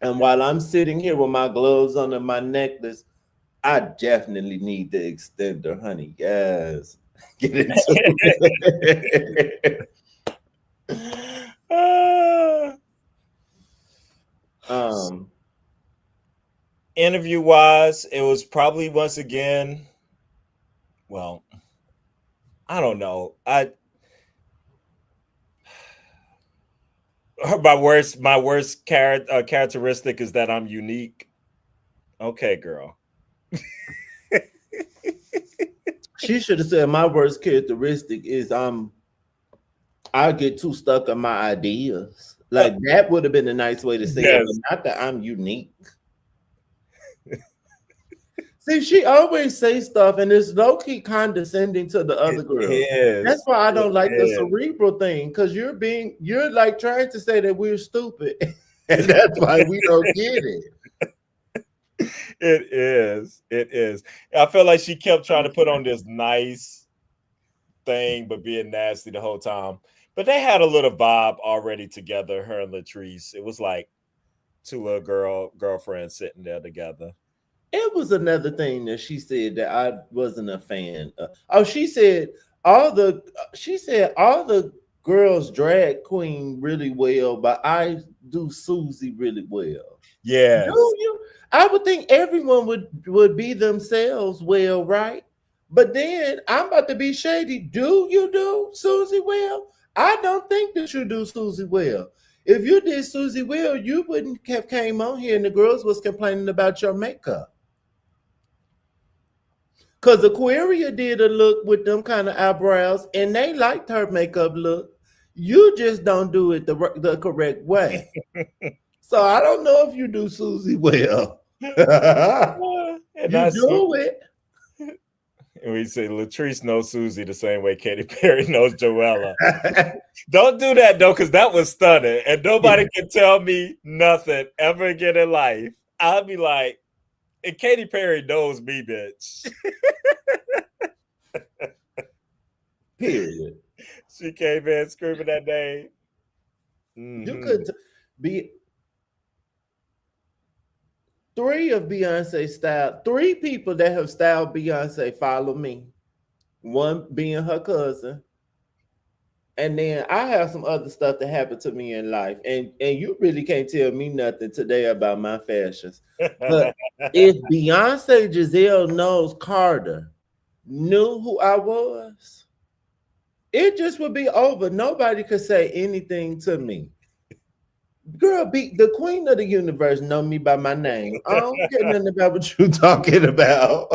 And while I'm sitting here with my gloves on and my necklace, I definitely need the extender, honey. Yes. Get into it. uh, um, Interview wise, it was probably once again. Well, I don't know. My worst characteristic is that I'm unique. Okay, girl. she should have said my worst characteristic is I get too stuck on my ideas. Like that would have been a nice way to say it, but Yes, not that I'm unique. See, she always say stuff and it's low key condescending to the it other girls. That's is. why I It don't like the is. cerebral thing because you're like trying to say that we're stupid, and that's why we don't get it. It is. It is. I feel like she kept trying to put on this nice thing, but being nasty the whole time. But they had a little vibe already together, her and Latrice. It was like two little girlfriends sitting there together. It was another thing that she said that I wasn't a fan of. Oh, she said all the girls drag queen really well, but I do Susie really well. Do Yes. you? I would think everyone would be themselves well, right? But then I'm about to be shady. Do you do Susie well? I don't think that you do Susie well. If you did Susie well, you wouldn't have came on here and the girls was complaining about your makeup. Cause Aquaria did a look with them kind of eyebrows, and they liked her makeup look. You just don't do it the correct way. So I don't know if you do Susie well. And You that's do it. and we say Latrice knows Susie the same way Katy Perry knows Joella. Don't do that though, because that was stunning, and nobody can tell me nothing ever again in life. I'll be like, and Katy Perry knows me, bitch. Period. She came in screaming that name. You Mm-hmm. could be three of Beyonce style. Three people that have styled Beyonce follow me. One being her cousin, and then I have some other stuff that happened to me in life, and you really can't tell me nothing today about my fashions. But if Beyonce Giselle Knowles Carter knew who I was, it just would be over. Nobody could say anything to me. Girl, be the queen of the universe know me by my name. I don't get nothing about what you talking about.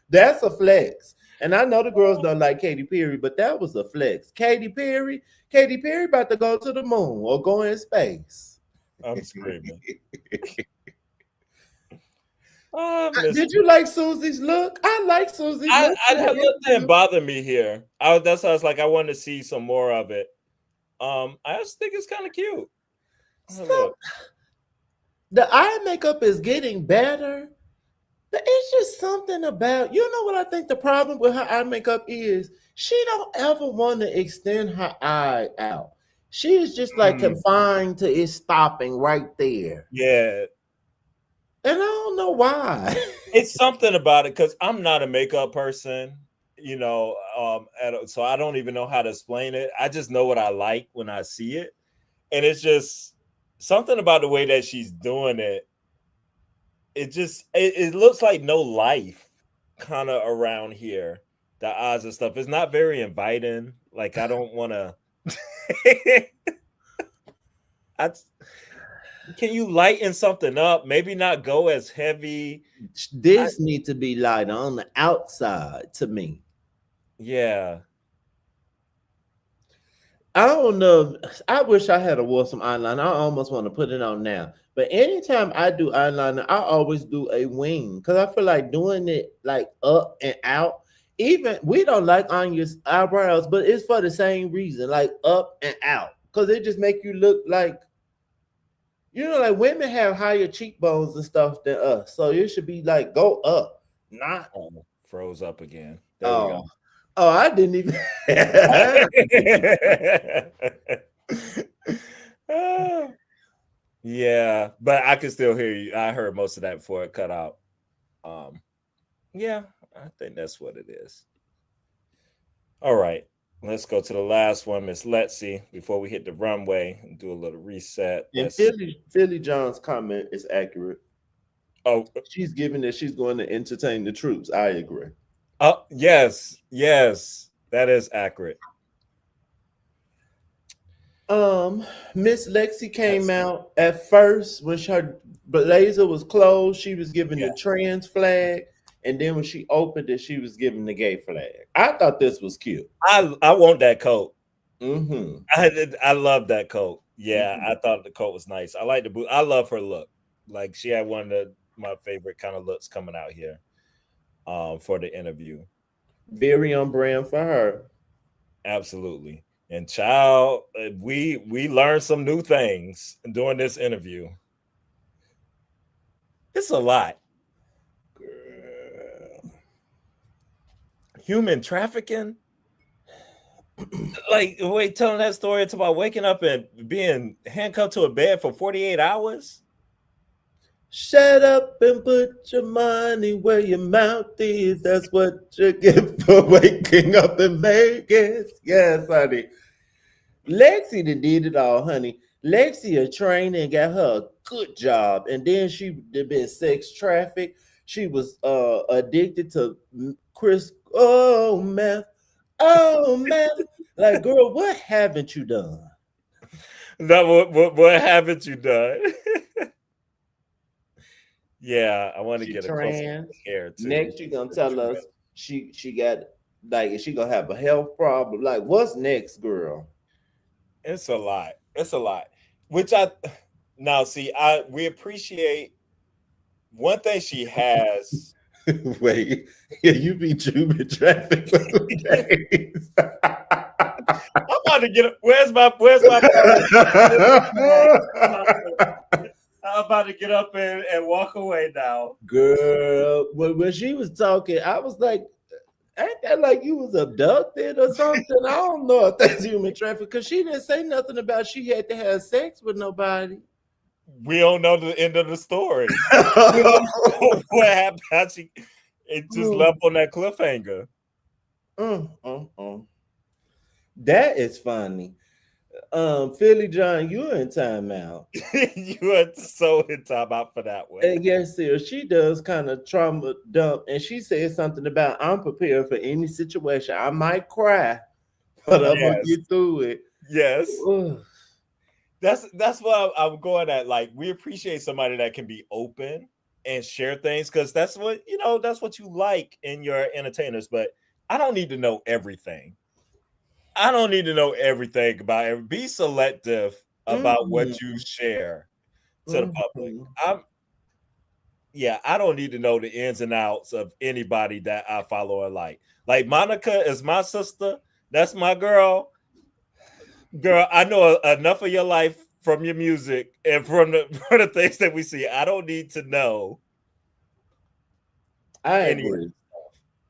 That's a flex. And I know the girls don't like Katy Perry, but that was a flex. Katy Perry about to go to the moon or go in space. I'm screaming. Miss Did you like Susie's look? I like Susie's look I in that the look didn't interview. bother me here. That's why I was like, I wanted to see some more of it. I just think it's kind of cute. Some the eye makeup is getting better, but it's just something about you know what I think the problem with her eye makeup is she don't ever want to extend her eye out. She is just like Mm, confined to it stopping right there. yeah, And I don't know why. it's something about it because I'm not a makeup person, so I don't even know how to explain it. I just know what I like when I see it, and it's just something about the way that she's doing it. It looks like no life kind of around here. The eyes and stuff. It's not very inviting. Like I don't want to. I Can you lighten something up? Maybe not go as heavy. I This needs to be lighter on the outside to me. Yeah. I don't know. I wish I had a wore some eyeliner. I almost want to put it on now. But anytime I do eyeliner, I always do a wing because I feel like doing it like up and out. Even we don't like on your eyebrows, but it's for the same reason, like up and out, because it just make you look like like women have higher cheekbones and stuff than us, so it should be like go up, not Oh, froze up again. There we go. oh I didn't even. Ah, yeah, but I can still hear you. I heard most of that before it cut out. Um, yeah, I think that's what it is. All right, let's go to the last one, Miss Letsy, before we hit the runway and do a little reset. And Let's. Philly John's comment is accurate. Oh, She's giving that she's going to entertain the troops. I agree. oh, yes, yes, that is accurate. Miss Lexi came That's out at first when her blazer was closed. She was giving yeah. the trans flag, and then when she opened it, she was giving the gay flag. I thought this was cute. I want that coat. Mm-hmm. I love that coat. Yeah, Mm-hmm. I thought the coat was nice. I like the boot. I love her look. Like she had one of my favorite kind of looks coming out here for the interview. Very on brand for her. Absolutely. And child, we learned some new things during this interview. It's a lot. Girl. Human trafficking. Like wait, telling that story, it's about waking up and being handcuffed to a bed for 48 hours. Shut up and put your money where your mouth is. That's what you get for waking up in Vegas. Yes, honey. Lexi did it all, honey. Lexi a trained and got her a good job, and then she did been sex trafficked. She was addicted to Chris. Oh meth. Like, girl, what haven't you done? What haven't you done? Yeah, I want to She get a closer look trans. here too. Next, she gonna tell us she got like is she gonna have a health problem? Like, what's next, girl? It's a lot. It's a lot. Which I now see. I we appreciate one thing she has. Wait, yeah, you be chewing traffic for 2 days. I'm about to get. Where's my I'm about to get up and walk away now. Girl, when she was talking, I was like, ain't that like you was abducted or something? I don't know if that's human traffic because she didn't say nothing about she had to have sex with nobody. We don't know the end of the story. We don't know what happened. How it just Mm, left on that cliffhanger. mm. That is funny. Philly John, you're in timeout. You are so in time out for that one. And yes, sir, she does kind of trauma dump, and she said something about I'm prepared for any situation. I might cry, but I'm gonna Yes, get through it. yes. Ugh. That's what I'm going at. Like we appreciate somebody that can be open and share things because that's what that's what you like in your entertainers. But I don't need to know everything. I don't need to know everything about it. Be selective about what you Mhm, share to the public. mhm. I don't need to know the ins and outs of anybody that I follow or like. Like Monica is my sister. That's my girl. Girl, I know enough of your life from your music and from from the things that we see. I don't need to know I any of agree.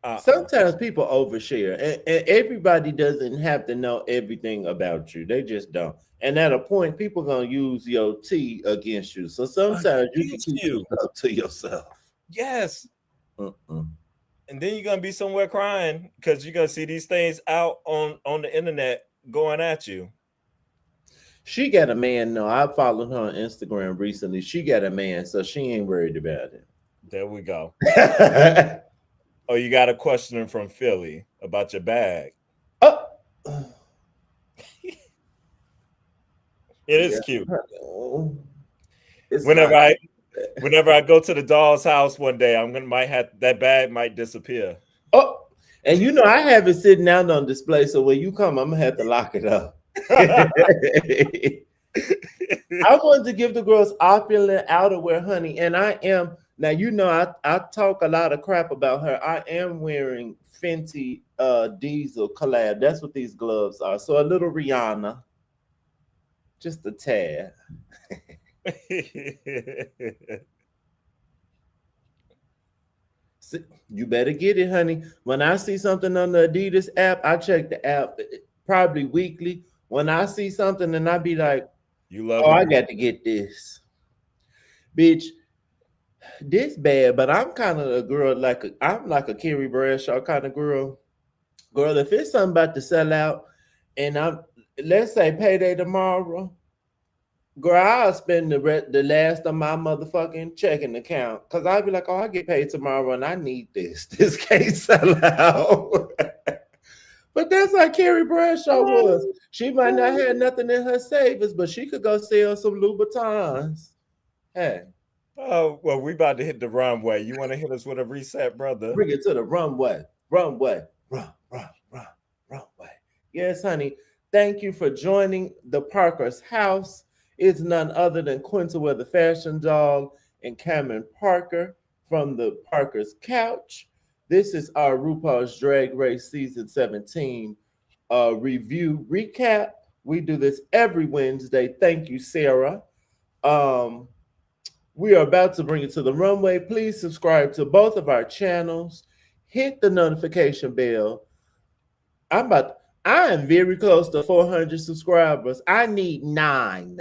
uh-uh. Sometimes people overshare, and everybody doesn't have to know everything about you. They just don't. And at a point, people gonna use your tea against you. So sometimes you can Against keep you. stuff to yourself. Yes. Mm-mm. And then you're gonna be somewhere crying because you're gonna see these things out on the internet going at you. She got a man. No, I followed her on Instagram recently. She got a man, so she ain't worried about There we go. it. Oh, you got a question from Philly about your bag. Oh, It is yeah. cute. Oh, it's Whenever not. I whenever I go to the doll's house one day, I'm gonna might have that bag might disappear. Oh, and you know I have it sitting out on display, so when you come, I'm gonna have to lock it up. I wanted to give the girls opulent outerwear, honey, and I am now. You know, I talk a lot of crap about her. I am wearing Fenty Diesel collab. That's what these gloves are. So a little Rihanna, just a tad. See, you better get it, honey. When I see something on the Adidas app, I check the app probably weekly. When I see something, and I be like, You love "Oh, the I green. got to get this, bitch." This bad, but I'm kind of a girl I'm like a Carrie Bradshaw kind of girl. Girl, if it's something about to sell out, and I'm let's say payday tomorrow, girl, I'll spend the last of my motherfucking checking account because I'll be like, oh, I get paid tomorrow and I need this. This can't sell out. But that's how Carrie Bradshaw was. She might not have nothing in her savings, but she could go sell some Louboutins. Hey. Oh well, we about to hit the runway. You want to hit us with a reset, brother? Bring it to the runway, runway, runway. Yes, honey. Thank you for joining the Parker's house. It's none other than Quinta the Fashion Dog and Cameron Parker from the Parker's Couch. This is our RuPaul's Drag Race Season 17 review recap. We do this every Wednesday. Thank you, Sarah. Um, we are about to bring it to the runway. Please subscribe to both of our channels. Hit the notification bell. I am very close to 400 subscribers. I need 9.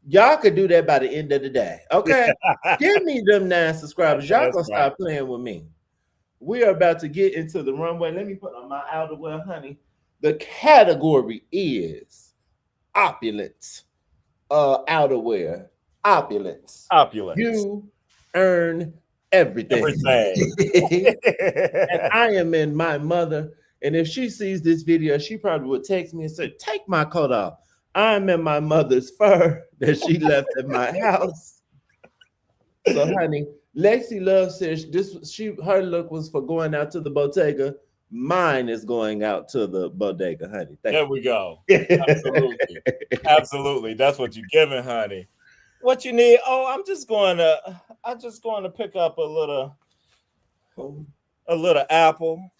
Y'all could do that by the end of the day. Okay? Give me them 9 subscribers. Y'all That's gonna right. stop playing with me. We are about to get into the runway. Let me put on my outerwear, honey. The category is opulence. Outerwear. Opulence. Opulence. You earn everything. Everything. And I am in my mother. And if she sees this video, she probably would text me and say, take my coat off. I'm in my mother's fur that she left at my house. So, honey, Lexi Love says her look was for going out to the bodega. Mine is going out to the bodega, honey. There Thank we go. you. Absolutely. Absolutely. That's what you're giving, honey. What you need? Oh, I'm just going to pick up a little apple.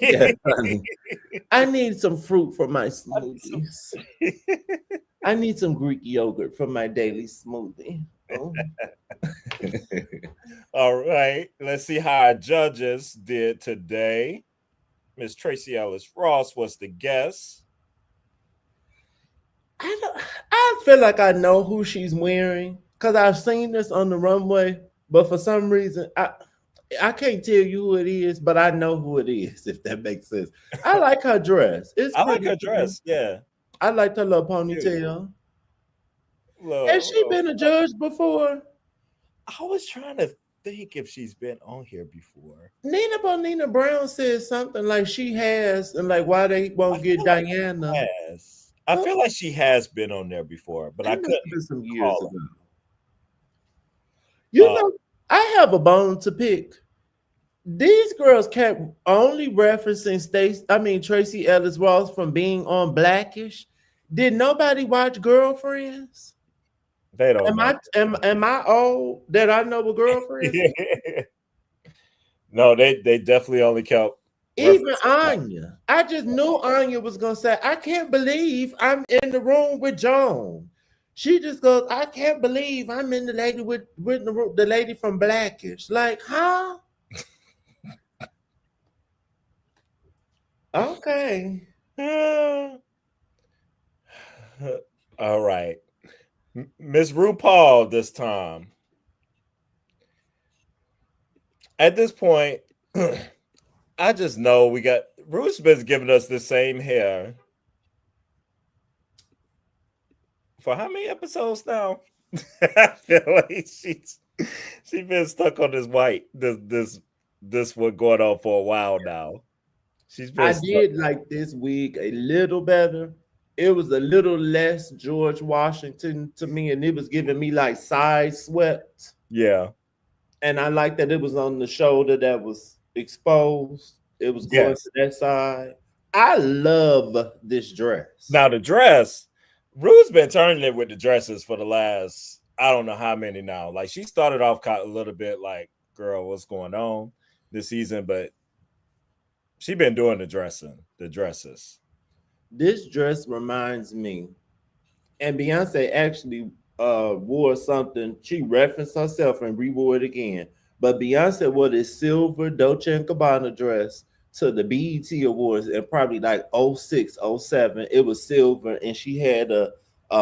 Yeah, honey. I need some fruit for my smoothies. I need some Greek yogurt for my daily smoothie. Oh. All right. Let's see how our judges did today. Miss Tracy Ellis Ross was the guest. I feel like I know who she's wearing because I've seen this on the runway, but for some reason I can't tell you who it is, but I know who it is, if that makes sense. I like her dress. It's I like pretty. her dress. Yeah. I liked her little Cute. ponytail. Has she Little, been a judge before? I was trying to think if she's been on here before. Nina Brown said something like she has, and like why they I won't get feel like Diana. she has. I feel like she has been on there before, but I That must couldn't have been some years call ago. her. You know, I have a bone to pick. These girls kept only referencing Tracy Ellis Ross from being on Blackish. Did nobody watch Girlfriends? They don't Am know. am I old that I know what Girlfriends is? No, they definitely only kept Even references back. Anya. I just knew Anya was gonna say, I can't believe I'm in the room with Joan. She just goes, I can't believe I'm in the lady with the lady from Blackish. Like, huh? Okay. All right. Miss RuPaul this time. At this point, I just know we got Ruth's been giving us the same hair for how many episodes now? I feel like she's been stuck on this white this one going on for a while now. She's been I stuck. did like this wig a little better. It was a little less George Washington to me, and it was giving me like side swept. Yeah. And I like that it was on the shoulder that was exposed. It was going Yes. to that side. I love this dress. Now the dress, Rue's been turning it with the dresses for the last I don't know how many now. Like she started off a little bit like, girl, what's going on this season? But she been doing the dresses. This dress reminds me, and Beyonce actually wore something. She referenced herself and re-wore it again. But Beyonce wore this silver Dolce and Gabbana dress to the BET Awards in probably like '06, '07. It was silver, and she had a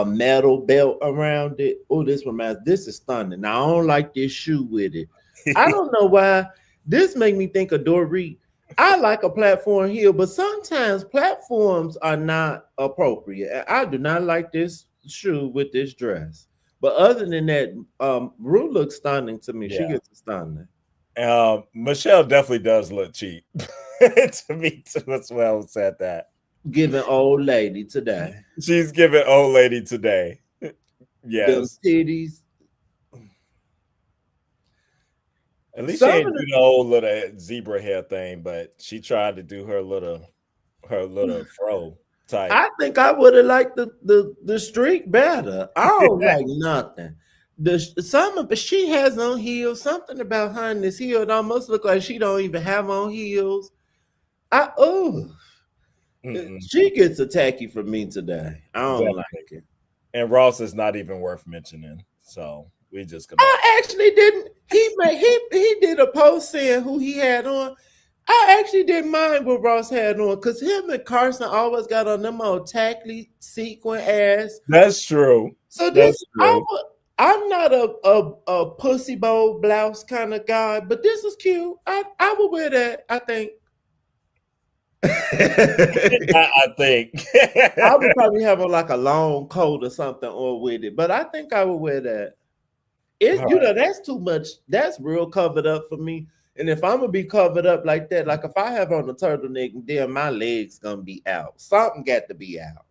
metal belt around it. Oh, this is stunning. Now I don't like this shoe with it. I don't know why. This made me think of Dorit. I like a platform heel, but sometimes platforms are not appropriate. I do not like this shoe with this dress. But other than that, Rue looks stunning to me. She Yeah. gets stunning. Michelle definitely does look cheap to me too, as well. Said that Giving old lady today. she's giving old lady today. Them Yes, titties. at least she Some of ain't do the old little zebra hair thing, but she tried to do her little fro type. I think I would have liked the streak better. I don't like nothing. But she has on heels. Something about her in this heel. It almost look like she don't even have on heels. I oh Mm-mm, she gets attacky from me today. I don't like definitely. it. And Ross is not even worth mentioning, so we just gonna. I actually didn't. He did a post saying who he had on. I actually didn't mind what Ross had on because him and Carson always got on them old tackly sequin ass. That's true. So That's true. I'm not a pussy bowl blouse kind of guy, but this is cute. I would wear that. I think. I I think. would probably have on like a long coat or something or with it, but I think I would wear that. All It right. that's too much. That's real covered up for me. And if I'm gonna be covered up like that, like if I have on a turtleneck, then my legs gonna be out. Something got to be out.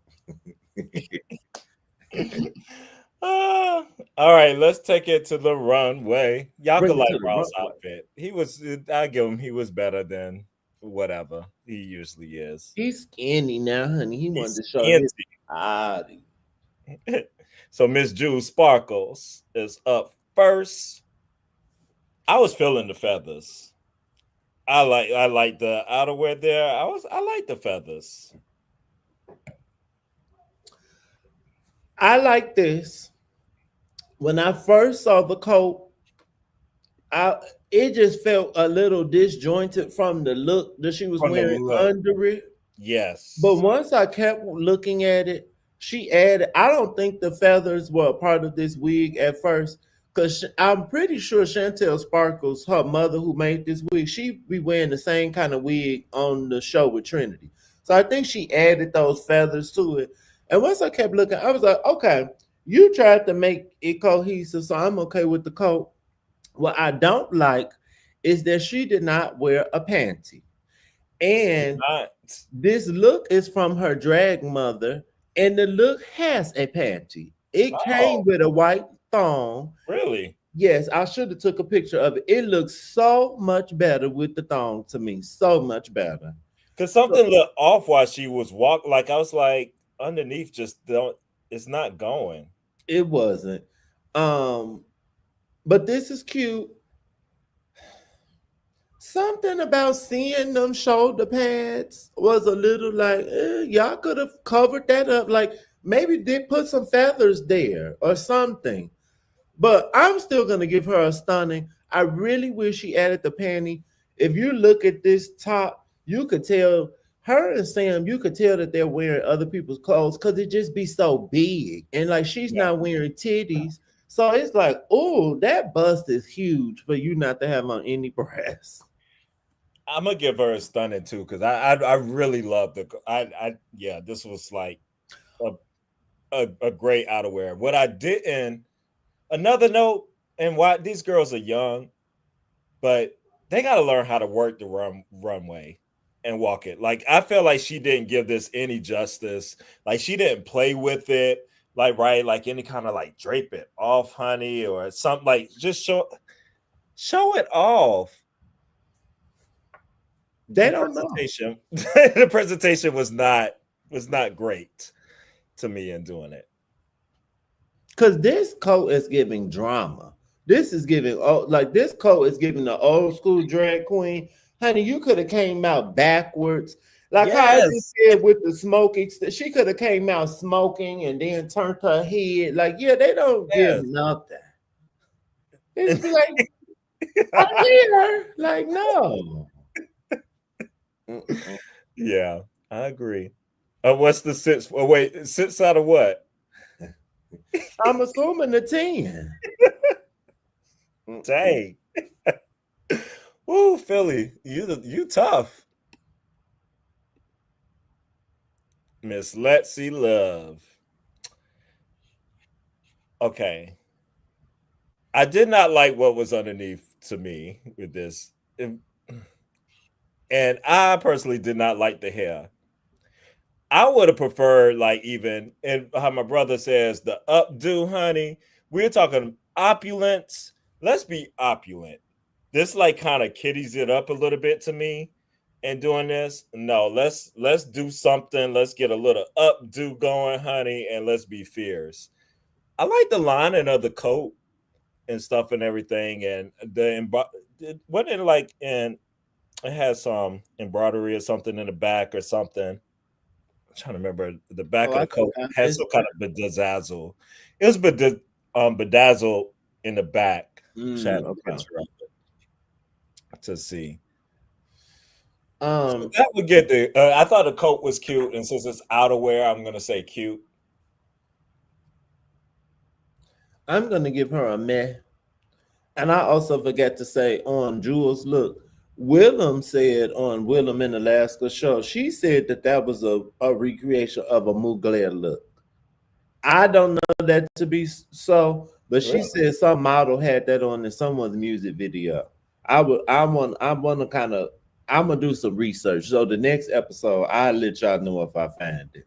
Uh, all right, let's take it to the runway. Y'all Bring could it like to the Ross' runway. outfit. I give him he was better than whatever he usually is. He's skinny now, honey. He wanted He's to show his skinty. body. So Miss Jewel Sparkles is up first. I was feeling the feathers. I like the outerwear there. I like the feathers. I like this. When I first saw the coat, I it just felt a little disjointed from the look that she was From the wearing look. under it. But Yes. once I kept looking at it, she added. I don't think the feathers were a part of this wig at first, because I'm pretty sure Chantel Sparkles, her mother who made this wig, she be wearing the same kind of wig on the show with Trinity. So I think she added those feathers to it. And once I kept looking, I was like, okay, you tried to make it cohesive, so I'm okay with the coat. What I don't like is that she did not wear a panty. And Not this look is from her drag mother, and the look has a panty. It came oh, with a white thong. really? Yes, I should have took a picture of it. It looks so much better with the thong to me. So much better. Because So something looked off while she was walking. Like I was like, underneath, just don't. It's not going. it wasn't. But this is cute. Something about seeing them shoulder pads was a little like, y'all could have covered that up. Like maybe did put some feathers there or something. But I'm still gonna give her a stunning. I really wish she added the panty. If you look at this top, you could tell her and Sam, you could tell that they're wearing other people's clothes because it just be so big. And like she's Yeah, not wearing titties. So it's like, oh, that bust is huge for you not to have on any breasts. I'm gonna give her a stunning too because I really love the I yeah, this was like a, a great outerwear. What I didn't, another note, and why these girls are young, but they got to learn how to work the runway and walk it. Like I feel like she didn't give this any justice. Like she didn't play with it. Like right, like any kind of like drape it off, honey, or something. Like just show it off. They The don't know. presentation, the presentation was not great to me in doing it. Cause this coat is giving drama. This is giving like this coat is giving the old school drag queen. Honey, you could have came out backwards. Like how I just Yes, said with the smoking, she could have came out smoking and then turned her head. Like, yeah, they don't give yes. nothing. It's like I'm here. Like, no. Mm-mm. Yeah, I agree. What's the six? Oh, wait, six out of what? I'm assuming the 10. Mm-mm. Dang. Ooh, Philly, you tough. Miss Letsy Love. Okay. I did not like what was underneath to me with this. And I personally did not like the hair. I would have preferred like even and how my brother says the updo, honey. We're talking opulence. Let's be opulent. This like kind of kiddies it up a little bit to me. And doing this, no, let's do something. Let's get a little updo going, honey, and let's be fierce. I like the lining of the coat and stuff and everything, and what it like in it has some embroidery or something in the back or something. I'm trying to remember the back Oh, of I the coat forgot. has some kind of bedazzle. It was bedazzled in the back. Chat a Okay. picture of it to see. So Um, that would get the. I thought the coat was cute, and since it's outerwear, I'm gonna say cute. I'm gonna give her a meh. And I also forgot to say on Jules, look, Willem said on Willem in Alaska show, she said that that was a recreation of a Mugler look. I don't know that to be so, but she Really? said some model had that on in someone's music video. I want to kind of I'm gonna do some research. So the next episode, I'll let y'all know if I find it.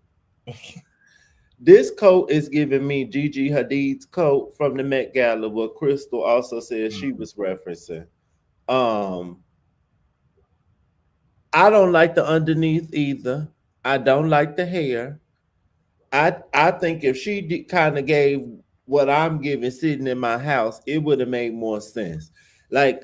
This coat is giving me Gigi Hadid's coat from the Met Gala, what Crystal also said she Mhm. was referencing. Um, I don't like the underneath either. I don't like the hair. I think if she kind of gave what I'm giving sitting in my house, it would have made more sense. Like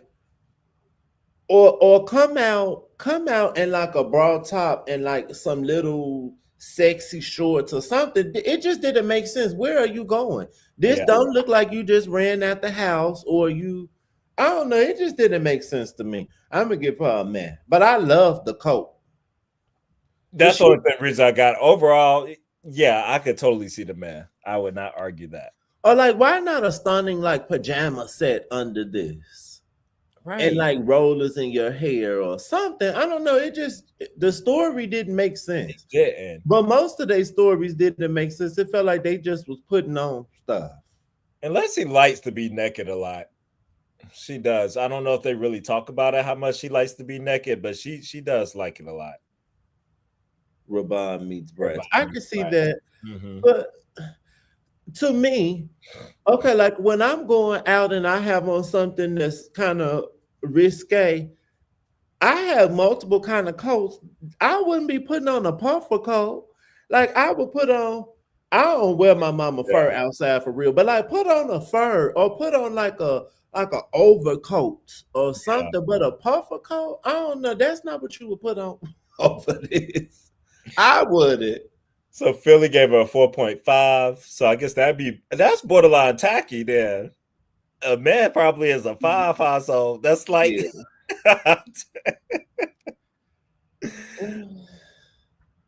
or come out in like a broad top and like some little sexy shorts or something. It just didn't make sense. Where are you going? This Yeah, don't look like you just ran out the house or you. I don't know. It just didn't make sense to me. I'm gonna give her a man, but I love the coat. But that's the she only reason I got overall. Yeah, I could totally see the man. I would not argue that. or like why not a stunning like pajama set under this? And Right. like rollers in your hair or something. I don't know. It just the story didn't make It sense. didn't. But most of their stories didn't make sense. It felt like they just was putting on stuff. And Leslie likes to be naked a lot. She does. I don't know if they really talk about it how much she likes to be naked, but she does like it a lot. Rabon meets Or breast. I behind can these see brats. that. Mhm. But to me, okay, like when I'm going out and I have on something that's kind of risque, I have multiple kind of coats. I wouldn't be putting on a puffer coat. Like I would put on. I don't wear my mama fur Yeah. outside for real, but like put on a fur or put on like like a overcoat or Yeah. something, but a puffer coat. I don't know. That's not what you would put on over this. I wouldn't. So Philly gave her a 4.5. So I guess that's borderline tacky then. A man probably is a 5. So that's like Yeah.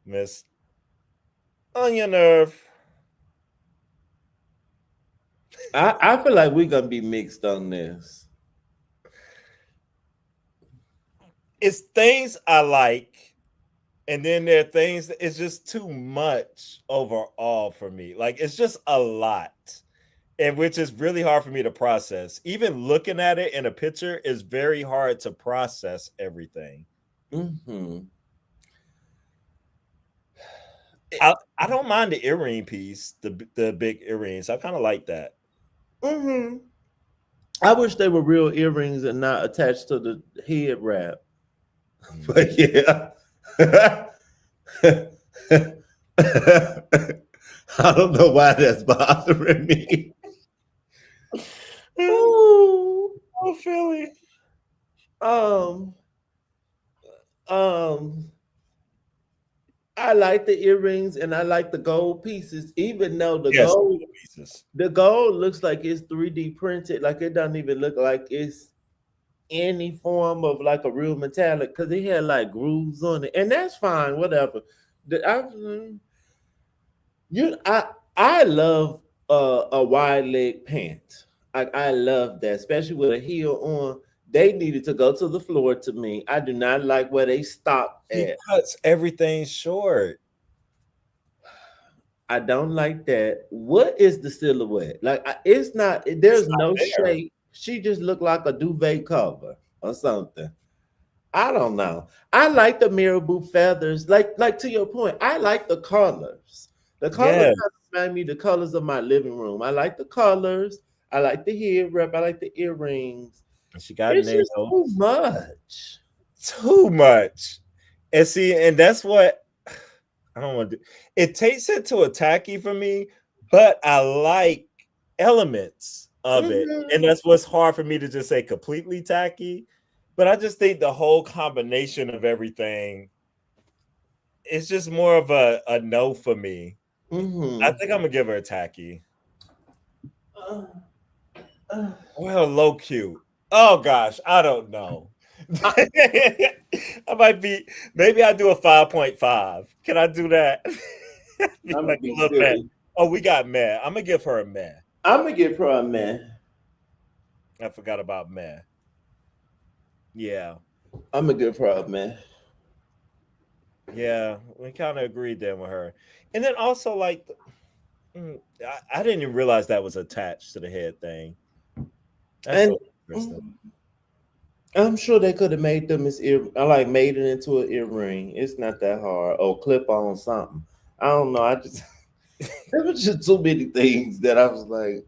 Miss on your nerve. I feel like we're gonna be mixed on this. It's things I like, and then there are things that it's just too much overall for me. Like it's just a lot. And which is really hard for me to process. Even looking at it in a picture is very hard to process everything. Mm-hmm. I don't mind the earring piece, the big earrings. I kind of like that. Mm-hmm. I wish they were real earrings and not attached to the head wrap. Mm. But yeah. I don't know why that's bothering me. Ooh. Oh, Philly. Um, um, I like the earrings and I like the gold pieces, even though Yes, pieces. the gold looks like it's 3D printed, like it doesn't even look like it's any form of like a real metallic because it had like grooves on it, and that's fine, whatever. You, I love a wide leg pant. I love that, especially with a heel on. They needed to go to the floor to me. I do not like where they stopped He at. cuts everything short. I don't like that. What is the silhouette? Like it's not. It's There's not no there. shape. She just looked like a duvet cover or something. I don't know. I like the marabou feathers. Like to your point, I like the colors. The colors Yes. kind of remind me the colors of my living room. I like the colors. I like the head wrap. I like the earrings. And she got It's just too nails. much. Too much. And see, and that's what I don't want to do. It takes it to a tacky for me, but I like elements of it. And Mhm. that's what's hard for me to just say completely tacky. But I just think the whole combination of everything is just more of a no for me. I Mhm. think I'm gonna give her a tacky. Uh, uh, Well, low cute. Oh gosh, I don't know. I, I might be maybe I do a 5.5. Can I do that? Be I'm gonna like be a little meh. silly. Oh, we got meh. I'm gonna give her a meh. I'm gonna give her a man. I forgot about meh. Yeah. I'm gonna give her a man. Yeah. We kind of agreed then with her. And then also like I didn't even realize that was attached to the head thing. That's And so interesting. I'm sure they could have made them as ear. I like made it into an earring. It's not that hard. Or clip on something. I don't know. I just there was just too many things that I was like,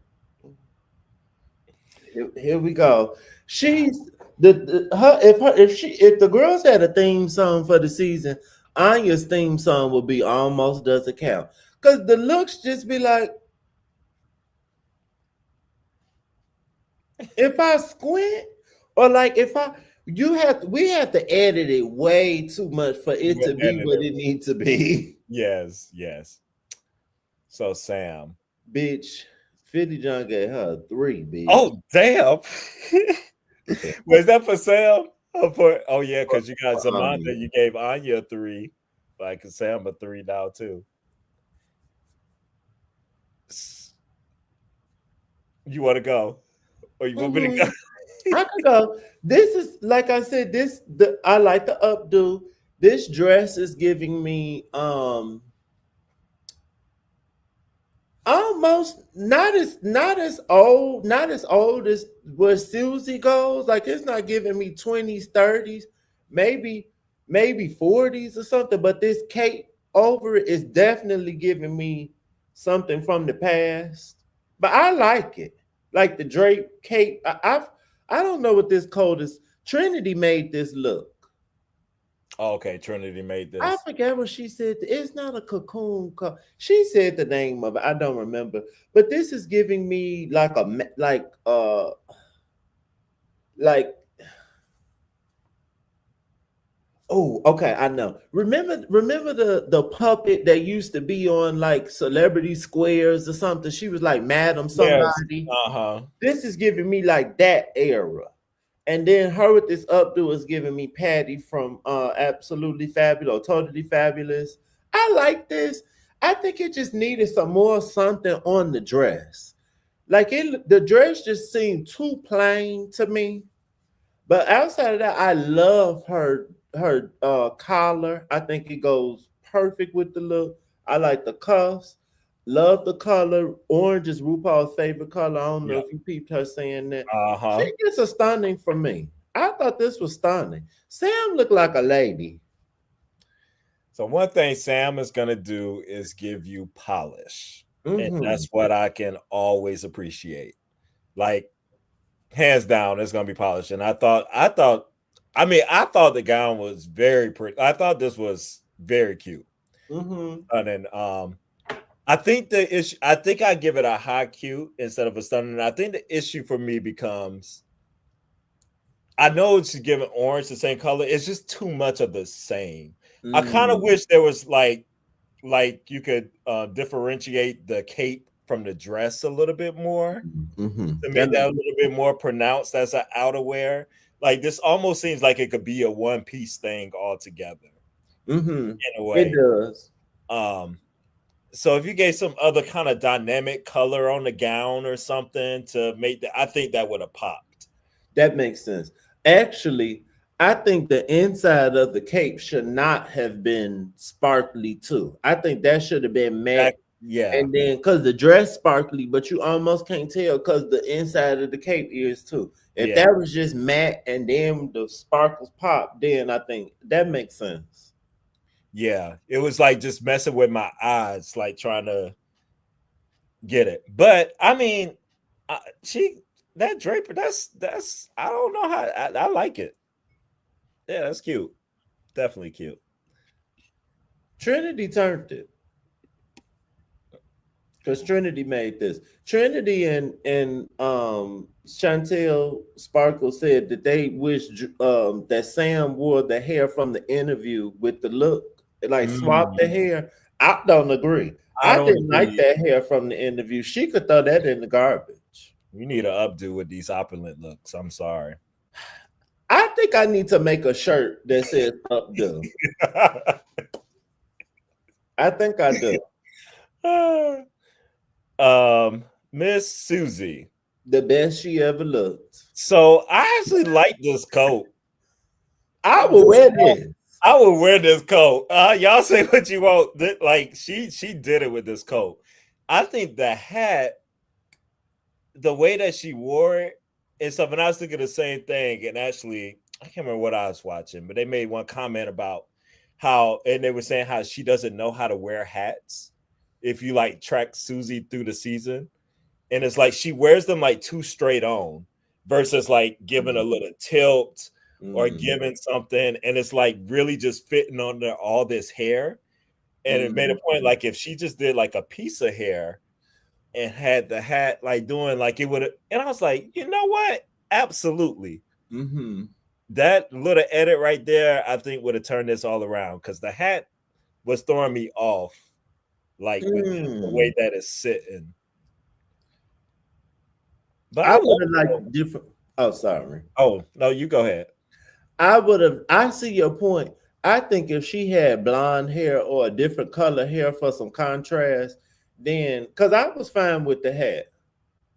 here we go. She's the if the girls had a theme song for the season, Anya's theme song would be almost doesn't count. Cause the looks just be like, if I squint, or like if I we have to edit it way too much for it With to be what editor. it needs to be. Yes, yes. So Sam. Bitch, 50 John gave her a 3, bitch. Oh damn. Was that for Sam? Oh yeah, because you got Samantha, Um, you gave Anya a 3. Like Sam a 3 now too. You want to go? Or you want me to go? mhm. I could go. This is like I said, I like the updo. This dress is giving me almost not as old as where Susie goes. Like it's not giving me 20s, 30s, maybe 40s or something. But this cape over it is definitely giving me something from the past. But I like it. Like the drape cape. I don't know what this code is. Trinity made this look. Oh, okay, Trinity made I this. forget what she said. It's not a cocoon. She said the name of it. I don't remember. But this is giving me like like, oh, okay, I know. Remember the puppet that used to be on like Celebrity Squares or something? She was like Madam Yes. somebody. Uh-huh. This is giving me like that era. And then her with this updo is giving me Patty from Absolutely Fabulous, Totally Fabulous. I like this. I think it just needed some more something on the dress. Like the dress just seemed too plain to me. But outside of that, I love her collar. I think it goes perfect with the look. I like the cuffs. Love the color. Orange is RuPaul's favorite color. I don't know Yep. if you peeped her saying that. She Uh-huh. gets a stunning from me. I thought this was stunning. Sam looked like a lady. So one thing Sam is gonna do is give you polish. And Mm-hmm. that's what I can always appreciate. Like hands down, it's gonna be polished. And I thought the gown was very pretty. I thought this was very cute. Mm-hmm. And then I think the issue I think I give it a high cute instead of a stunning. I think the issue for me becomes I know she's giving orange the same color. It's just too much of the same. I kind of Mm-hmm. wish there was like you could differentiate the cape from the dress a little bit more Mm-hmm. to That make that makes a little bit more pronounced as an outerwear. Like this almost seems like it could be a one piece thing altogether mm-hmm. in a It way. does. Um, so if you gave some other kind of dynamic color on the gown or something to make that, I think that would have popped. That makes sense. Actually, I think the inside of the cape should not have been sparkly too. I think that should have been matte. Yeah, And then because the dress sparkly, but you almost can't tell because the inside of the cape is too. If yeah, that was just matte and then the sparkles pop, then I think that makes sense. yeah. It was like just messing with my eyes, like trying to get it. But I mean, she that Draper, that's I don't know how I like it. Yeah, that's cute. Definitely cute. Trinity turned it because Trinity made this. Trinity and Chantel Sparkle said that they wish that Sam wore the hair from the interview with the look, like swap the Mm, hair. I don't agree. I I don't didn't like agree. that hair from the interview. She could throw that in the garbage. You need an updo with these opulent looks. I'm sorry. I think I need to make a shirt that says updo. I think I do. Miss Susie. The best she ever looked. So I actually like this coat. I will wear this. I would wear this coat. Y'all say what you want. Like she did it with this coat. I think the hat, the way that she wore it, and stuff. And I was thinking the same thing. And actually, I can't remember what I was watching, but they made one comment about how, and they were saying how she doesn't know how to wear hats. If you like track Susie through the season, and it's like she wears them like too straight on versus like giving a little tilt or Mm-hmm. giving something, and it's like really just fitting under all this hair. And it made a point Mm-hmm. like if she just did like a piece of hair and had the hat like doing like it would have, and I was like, you know what? Absolutely. Mm-hmm. That little edit right there, I think would have turned this all around because the hat was throwing me off, like with the way Mm. that it's sitting. But I I love would have it. liked different. Oh, sorry. Oh, no, you go ahead. I would have. I see your point. I think if she had blonde hair or a different color hair for some contrast, then because I was fine with the hat.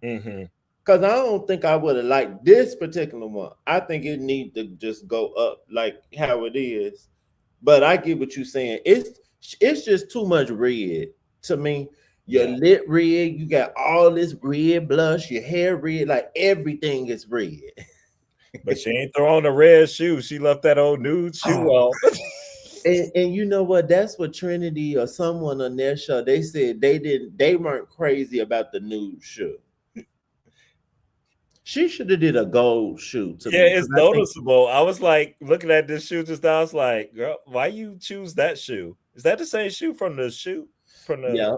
Mm-hmm. Because I don't think I would have liked this particular one. I think it needs to just go up like how it is. But I get what you're saying. It's just too much red to me. Your Yeah. lip red, you got all this red blush, your hair red, like everything is red. But she ain't throwing a red shoe. She left that old nude shoe Oh, on. and you know what? That's what Trinity or someone on their show they said they weren't crazy about the nude shoe. She should have did a gold shoe to Yeah, me because it's I think noticeable. I was like looking at this shoe just now. I was like, girl, why you choose that shoe? Is that the same shoe from the shoe? From the yeah,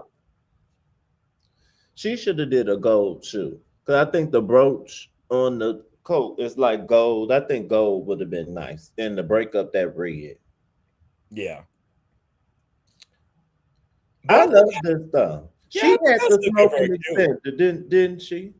she should have did a gold shoe because I think the brooch on the coat is like gold. I think gold would have been nice. And to break up that red. Yeah. But I I think, love this stuff. yeah, She I think had I the still give her a smoking cute. extender, didn't she?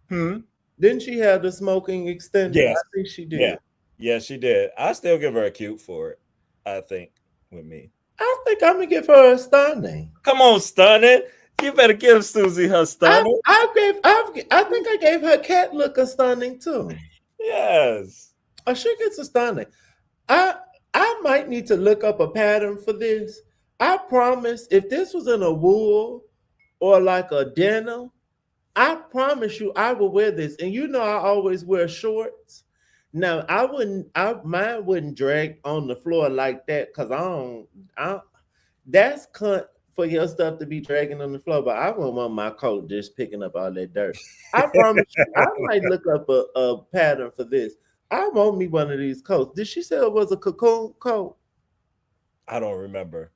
Hmm. Didn't she have the smoking extender? I Yes. think she Yeah. did. Yeah, she did. I still give her a cute for it. I think with me. I think I'm gonna give her a stunning. Come on, stunning. You better give Susie her stunning. I think I gave her cat look a stunning too. Yes. Oh, she gets a stunning. I I might need to look up a pattern for this. I promise if this was in a wool or like a denim, I promise you I will wear this. And you know I always wear shorts. Now mine wouldn't drag on the floor like that because I that's cunt for your stuff to be dragging on the floor, but I wouldn't want my coat just picking up all that dirt. I promise you, I might look up a pattern for this. I want me one of these coats. Did she say it was a cocoon coat? I don't remember.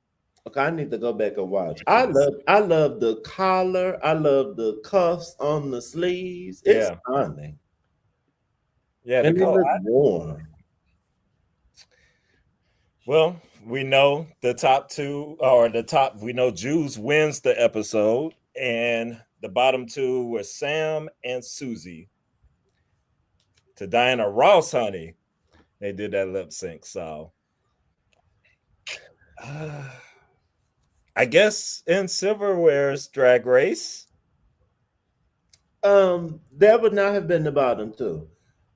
Okay, I need to go back and watch. I can't see. I love the collar. I love the cuffs on the sleeves. It's Yeah. stunning. Yeah, the And it color. looks warm. Well, we know the top two, or the top, we know Juice wins the episode, and the bottom two were Sam and Susie. To Diana Ross, honey, they did that lip sync. So uh, I guess in Silverware's Drag Race, That would not have been the bottom two.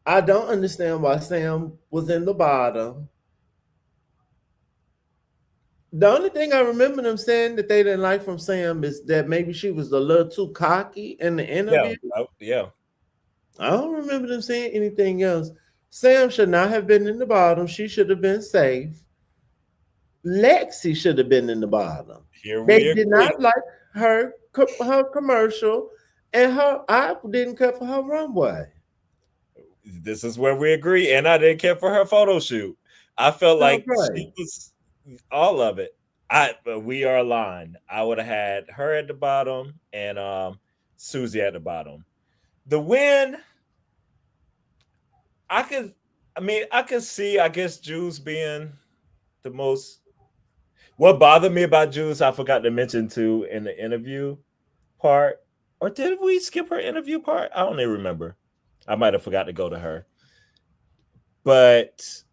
I don't understand why Sam was in the bottom. The only thing I remember them saying that they didn't like from Sam is that maybe she was a little too cocky in the yeah, interview. yeah, I don't remember them saying anything else. Sam should not have been in the bottom. She should have been safe. Lexi should have been in the bottom. here They we did agree. not like her commercial, and her I didn't care for her runway. This is where we agree, and I didn't care for her photo shoot. I felt like Okay. she was all of it. But we are aligned. I would have had her at the bottom and Susie at the bottom. The win, I could. I mean, I could see. I guess Juice being the most. What bothered me about Juice, I forgot to mention too in the interview part. Or did we skip her interview part? I don't even remember. I might have forgot to go to her. But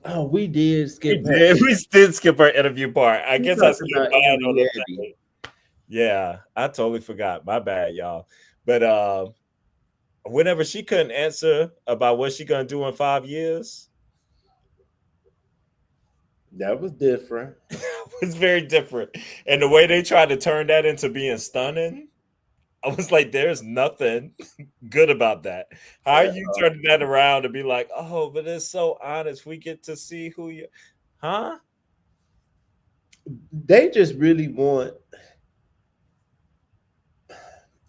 Oh, we did we skip her. did. We did skip her interview part. I We guess I talked skipped about mine on the Ariadne. thing. Yeah, I totally forgot. My bad, y'all. But whenever she couldn't answer about what she gonna do in 5 years, That was different. it's very different. And the way they tried to turn that into being stunning, I was like, there's nothing good about that. How are Yeah. you turning that around to be like, oh, but it's so honest. We get to see who you, huh? They just really want.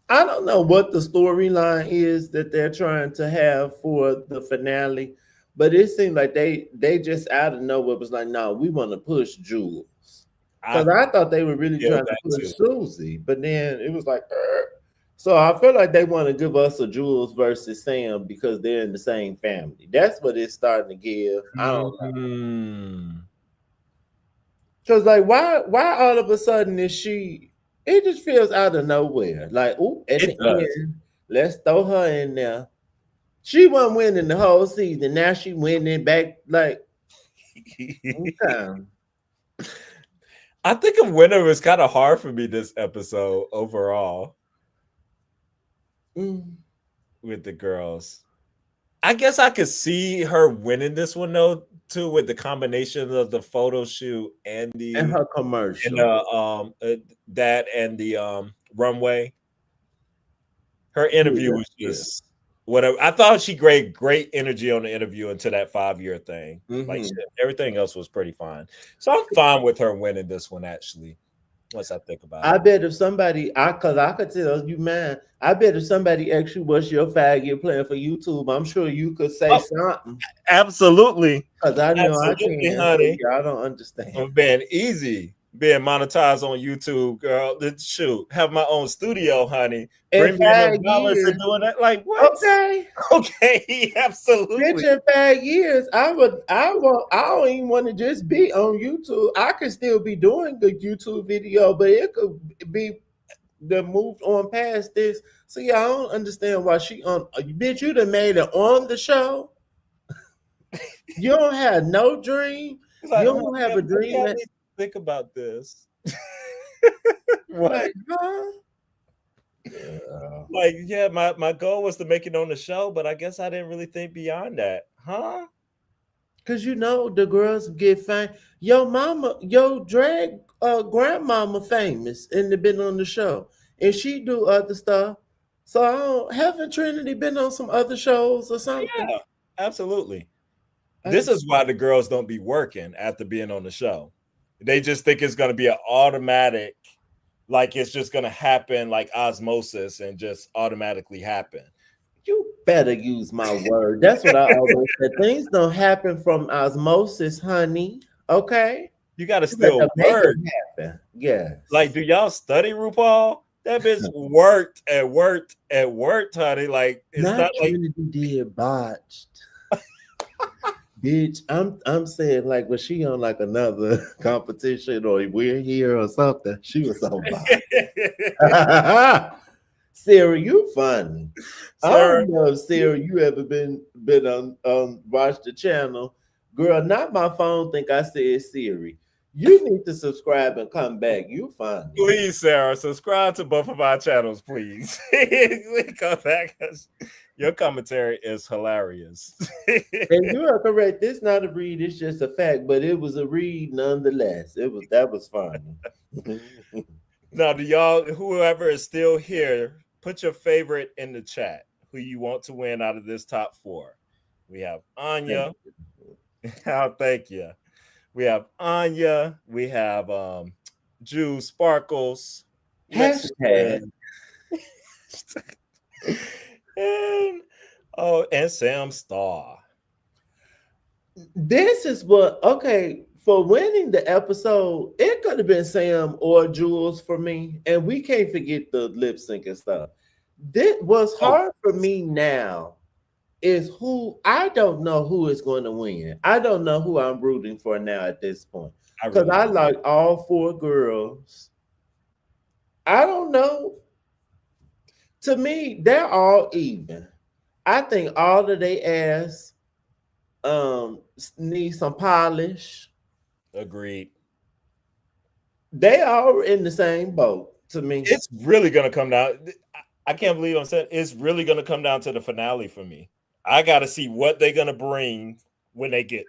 I don't know what the storyline is that they're trying to have for the finale, but it seemed like they just out of nowhere was like, no, we want to push Jules. I Because I thought they were really feel trying to that push too. Susie, but then it was like, "Er." So I feel like they want to give us a Jules versus Sam because they're in the same family. That's what it's starting to give. I don't know. Mm. Cause like why all of a sudden is she it just feels out of nowhere. Like, oh, at It the does. end, let's throw her in there. She wasn't winning the whole season. Now she winning back like okay. I think a winner was kind of hard for me this episode overall Mm. with the girls. I guess I could see her winning this one though too, with the combination of the photo shoot and And the her and commercial. that and the runway. Her interview Yeah, was yeah. just whatever. I thought she great energy on the interview until that 5 year thing. Like Mm-hmm. shit, everything else was pretty fine. So I'm fine with her winning this one actually. Once I think about I it. bet if somebody, cause I could tell you, man. I bet if somebody asked you what's your 5 year plan for YouTube, I'm sure you could say Oh, something. absolutely. Cause I know I Absolutely, can. So honey. yeah, I don't understand. Oh man, easy. being monetized on YouTube, girl. Shoot, have my own studio, honey. In Bring me enough 5 years, dollars and doing that. Like what? okay. Okay, Bitch, absolutely. in 5 years, I don't even want to just be on YouTube. I could still be doing the YouTube video, but it could be the moved on past this. So yeah, I don't understand why she on. Bitch, you done made it on the show. You don't have no dream. It's You like, don't have a maybe dream I that, need to think about this. like, What? huh? Yeah. Like, yeah, my goal was to make it on the show, but I guess I didn't really think beyond that, huh? Cause you know the girls get fame. Yo mama, yo drag grandmama famous and they been on the show. And she do other stuff. So I don't, haven't Trinity been on some other shows or something? Yeah, absolutely. I This just is why the girls don't be working after being on the show. They just think it's going to be an automatic, like it's just going to happen like osmosis and just automatically happen. you better use my word. That's what I always said. Things don't happen from osmosis, honey. Okay? You got to You better still make work. it happen. Like, Yes. do y'all study RuPaul? That bitch worked and worked and worked, honey. Like, it's Not not like Trinity did botched. Bitch, I'm saying like was she on like another competition or we're here or something? She was so bad. Sarah, you funny. I Sarah. don't know if Sarah you ever been on watch the channel. Girl, not my phone think I said Siri. You need to subscribe and come back. You funny. Please, Sarah, subscribe to both of our channels, please. Come back. Your commentary is hilarious. And you are correct. This not a read, it's just a fact, but it was a read nonetheless. That was funny. Now, do y'all, whoever is still here, put your favorite in the chat. Who you want to win out of this top four? We have Anya. Oh, thank you. We have Anya. We have Jew Sparkles, Hashtag. Mexican, and and Sam Star. This is what okay for winning the episode. It could have been Sam or Jules for me, and we can't forget the lip sync and stuff. This was Oh, hard for me now. Is who I don't know who is going to win. I don't know who I'm rooting for now at this point I because really I don't. like all four girls. I don't know. To me, they're all even. I think all of they ass need some polish. Agreed. They are in the same boat to me. It's really gonna come down. I can't believe I'm saying it's really gonna come down to the finale for me. I got to see what they're gonna bring when they get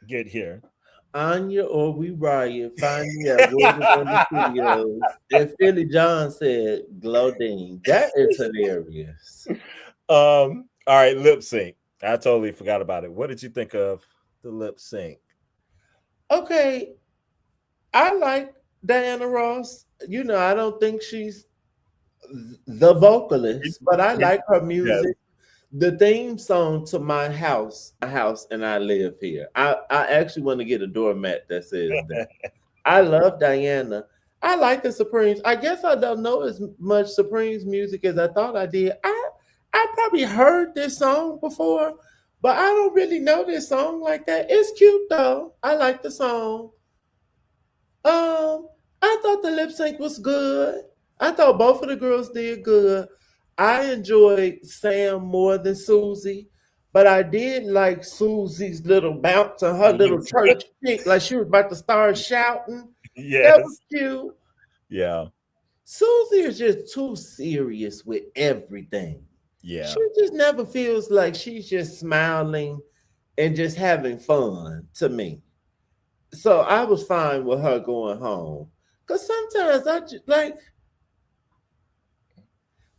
here. Anya or we riot. Find me at William Wonder Studios. And Philly John said, Glodine. That is hilarious. All right, lip sync. I totally forgot about it. What did you think of the lip sync? Okay. I like Diana Ross. You know, I don't think she's the vocalist, but I like her Yes. music. The theme song to my house, and I live here. I actually want to get a doormat that says that. I love Diana. I like the Supremes. I guess I don't know as much Supremes music as I thought I did. I probably heard this song before, but I don't really know this song like that. It's cute though. I like the song. Um, I thought the lip sync was good. I thought both of the girls did good. I enjoyed Sam more than Susie, but I did like Susie's little bounce and her little church kick, like she was about to start shouting. That was Yes. cute. Yeah. Susie is just too serious with everything. Yeah. She just never feels like she's just smiling and just having fun to me. So I was fine with her going home. Cause sometimes I just like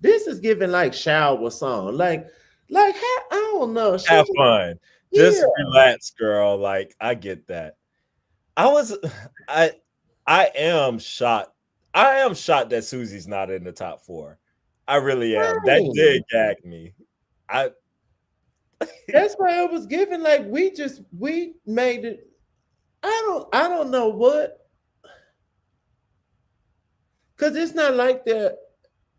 this is giving like shower song. I don't know. She Have just fun. yeah. Just relax, girl. Like I get that. I was I I am shocked. I am shocked that Susie's not in the top four. I really am. That Right. did gag me. I That's why it was given like we made it. I don't know what. Cause it's not like they're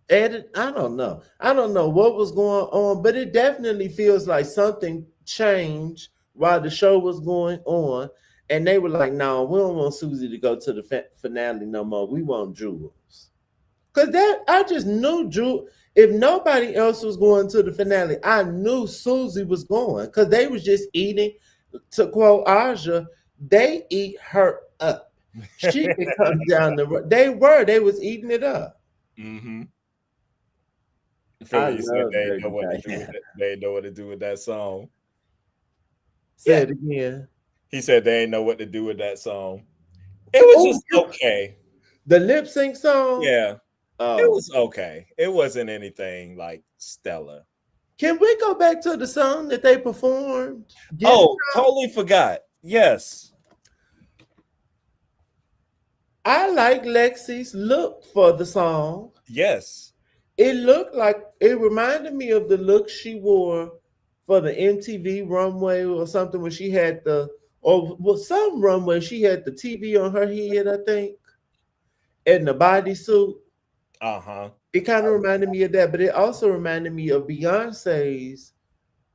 edit. I don't know. I don't know what was going on, but it definitely feels like something changed while the show was going on, and they were like, "No, we don't want Susie to go to the finale no more. We want Jules." Cause that I just knew Jules. If nobody else was going to the finale, I knew Susie was going. Cause they was just eating. To quote Aja, they eat her up. She could come down the road. They was eating it up. Mm-hmm. I Philly said love they ain't know Dirty what to do with Diana. it. They ain't know what to do with that song. Say Yeah, it again. he said they ain't know what to do with that song. It was Oh, just okay. the lip sync song. Yeah, it Oh, was okay. It wasn't anything like stellar. can we go back to the song that they performed? Get it? Oh, totally forgot. Yes, I like Lexi's look for the song. yes. It looked like it reminded me of the look she wore for the MTV runway or something when she had the or well some runway she had the TV on her head, I think, and the bodysuit. Uh-huh. It kind of reminded me of that, but it also reminded me of Beyonce's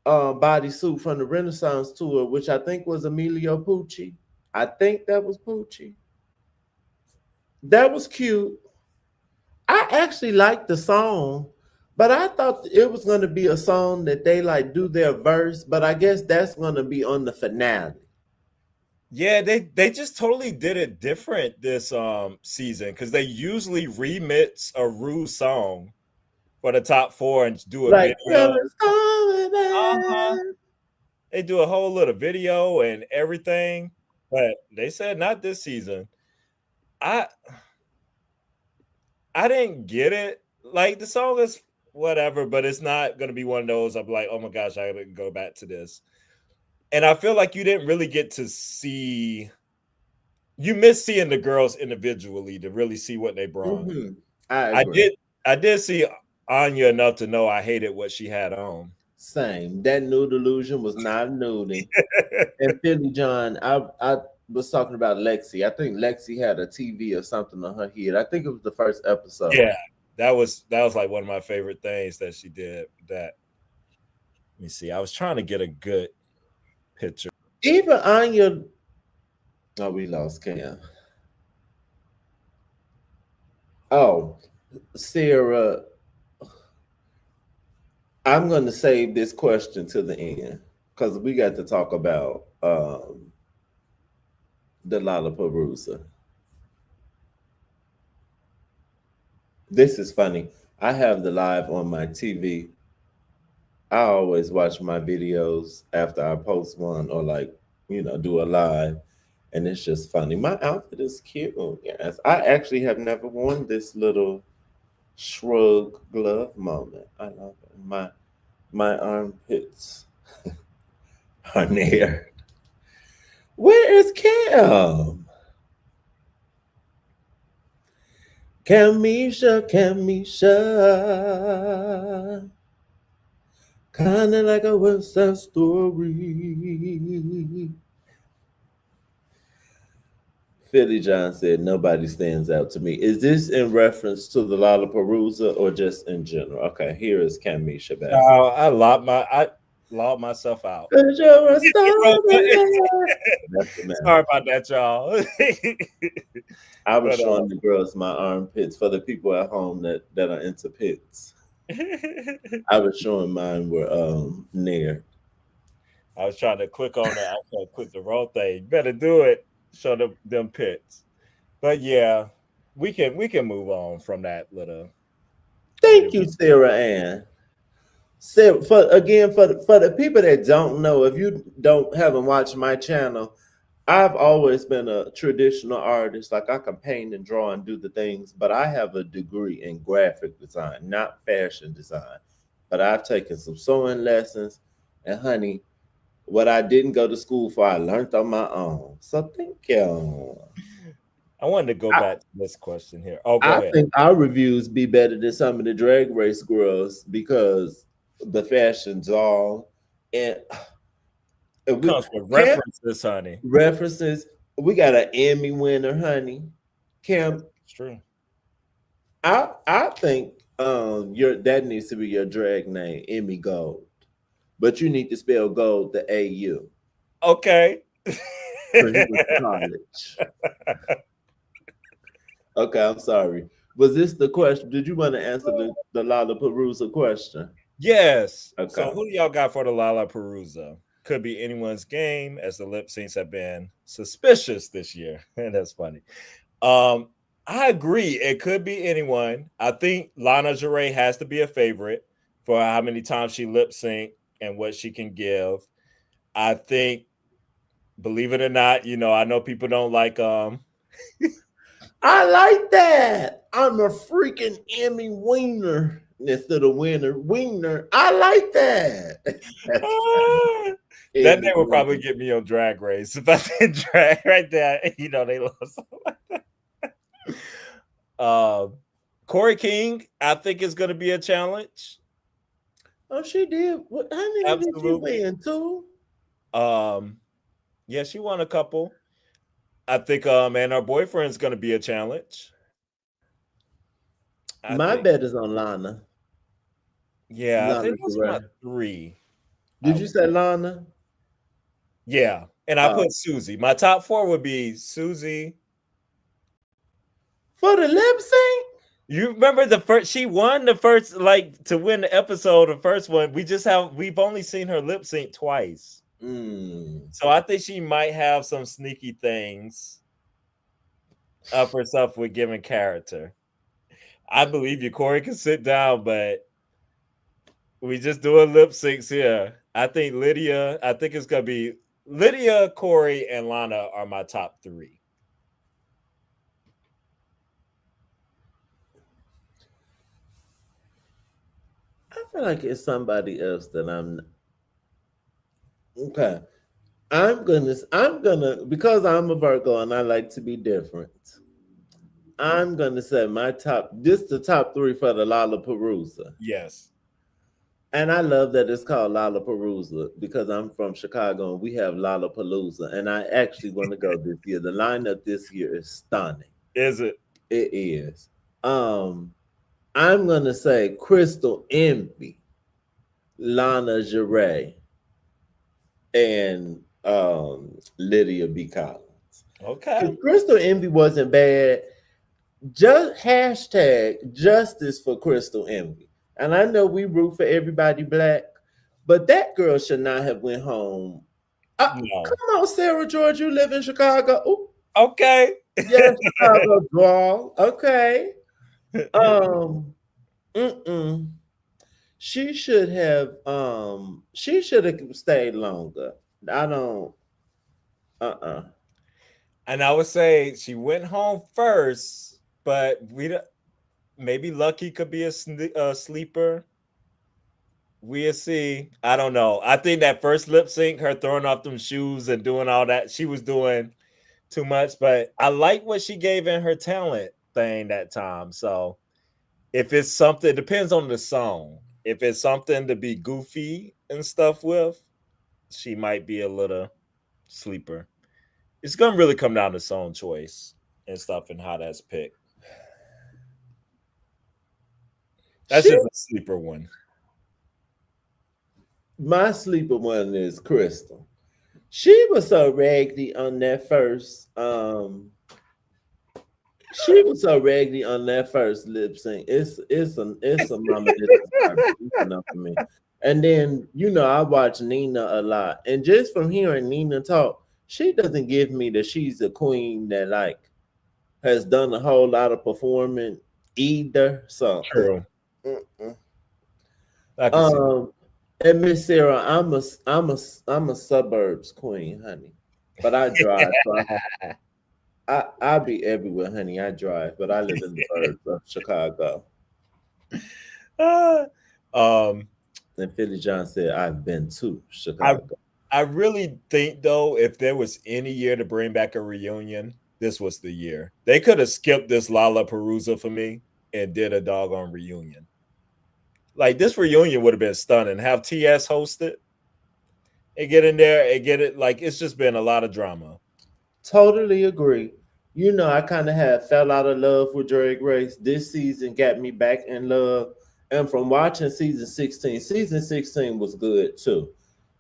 bodysuit from the Renaissance tour, which I think was Emilio Pucci. I think that was Pucci. That was cute. I actually liked the song, but I thought it was going to be a song that they like do their verse, but I guess that's going to be on the finale. Yeah, they just totally did it different this season because they usually remix a Rue song for the top four and do a Like, video. "Feelings coming Uh-huh. back." They do a whole little video and everything, but they said not this season. I I didn't get it. Like the song is whatever, but it's not gonna be one of those I'm like, oh my gosh, I gotta go back to this. And I feel like you didn't really get to see you miss seeing the girls individually to really see what they brought. Hmm. I I agree. did I did see Anya enough to know I hated what she had on. Same. That nude illusion was not nudie. And Philly John, I was talking about Lexi. I think Lexi had a TV or something on her head. I think it was the first episode. Yeah, that was like one of my favorite things that she did. That let me see. I was trying to get a good picture. Even Anya, oh, we lost Cam. Oh, Sarah, I'm going to save this question to the end because we got to talk about the Lollapalooza. This is funny. I have the live on my TV. I always watch my videos after I post one or like, do a live. And it's just funny. My outfit is cute. Yes. I actually have never worn this little shrug glove moment. I love it. My armpits are near. Where is Cam? Camisha. Kinda like a West Side Story. Philly John said nobody stands out to me. Is this in reference to the Lollapalooza or just in general? Okay, here is Camisha back. I locked myself out. 'Cause you're a star. That's the man. Sorry about that, y'all. I was but showing the girls my armpits for the people at home that are into pits. I was showing mine were near. I was trying to click on that. I tried to click the wrong thing. Better do it. Show them pits. But yeah, we can move on from that little Thank video. you, Sarah Ann. Sarah, for the people that don't know, if you don't haven't watched my channel, I've always been a traditional artist. Like I can paint and draw and do the things, but I have a degree in graphic design, not fashion design. But I've taken some sewing lessons, and honey, what I didn't go to school for, I learned on my own. So thank you. I wanted to go I, back to this question here. Oh, go I ahead. think our reviews be better than some of the drag race girls because the fashion's all and, and we Comes with Cam references, honey. references. We got an Emmy winner, honey. Cam, It's true. I think your that needs to be your drag name, Emmy Gold. But you need to spell gold the AU. Okay. Because you went to college. Okay, I'm sorry. Was this the question? Did you want to answer the Lollapalooza question? Yes. So Okay. who do y'all got for the Lollapalooza? Could be anyone's game, as the lip syncs have been suspicious this year. And that's funny. Um, I agree. It could be anyone. I think Lana Jarre has to be a favorite for how many times she lip sync and what she can give. I think, believe it or not, I know people don't like I like that. I'm a freaking Emmy wiener instead of winner. Wiener. I like that. That's that Emmy name would probably wiener. get me on Drag Race if I did drag right there. They love something. Um, Corey King, I think is going to be a challenge. Oh, she did. How many did she Absolutely. win? Two? Um, yeah, she won a couple. I think and our boyfriend's going to be a challenge. I My think. bet is on Lana. Yeah, I Lana think those are my Jarrett. three. Did you say Lana? Yeah, and I Oh. put Susie. My top four would be Susie. For the lip sync? You remember the first? She won the first, like to win the episode. The first one, we've only seen her lip sync twice, Mm. so I think she might have some sneaky things up herself with giving character. I believe you, Corey can sit down, but we just doing lip syncs here. I think Lydia. I think it's gonna be Lydia, Corey, and Lana are my top three. I feel like it's somebody else that I'm okay. I'm gonna because I'm a Virgo and I like to be different. I'm gonna say my top this the top three for the Lollapalooza. Yes. And I love that it's called Lollapalooza because I'm from Chicago and we have Lollapalooza. And I actually want to go this year. The lineup this year is stunning. Is it? It is. Um, I'm gonna say Crystal Envy, Lana Jarre, and Lydia B. Collins. Okay. Because Crystal Envy wasn't bad. Just hashtag justice for Crystal Envy. And I know we root for everybody black, but that girl should not have went home. No. Come on, Sarah George, you live in Chicago. Ooh, Okay. yeah, Chicago draw. Okay. Um, mm-mm. She should have stayed longer. I don't uh-uh. And I would say she went home first, but maybe Lucky could be a sleeper. We'll see. I don't know. I think that first lip sync, her throwing off them shoes and doing all that, she was doing too much. But I like what she gave in her talent thing that time. So if it's something, it depends on the song. If it's something to be goofy and stuff with, she might be a little sleeper. It's gonna really come down to song choice and stuff and how that's picked. That's She just a sleeper one. My sleeper one is Crystal. She was so raggedy on that first she was so raggedy on that first lip sync. It's a mama that just started creeping up for me. And then I watch Nina a lot, and just from hearing Nina talk, she doesn't give me that she's a queen that like has done a whole lot of performing either. So, True. mm-mm. I can see. um, and Miss Sarah, I'm a suburbs queen, honey, but I drive, so I be everywhere, honey. I drive, but I live in the burbs of Chicago. Ah, um, And Philly John said, I've been to I Chicago. I really think though, if there was any year to bring back a reunion, this was the year. They could have skipped this Lollapalooza for me and did a doggone reunion. Like this reunion would have been stunning. Have TS host it and get in there and get it. Like it's just been a lot of drama. Totally agree. I kind of had fell out of love with Drag Race. This season got me back in love. And from watching season 16 was good too.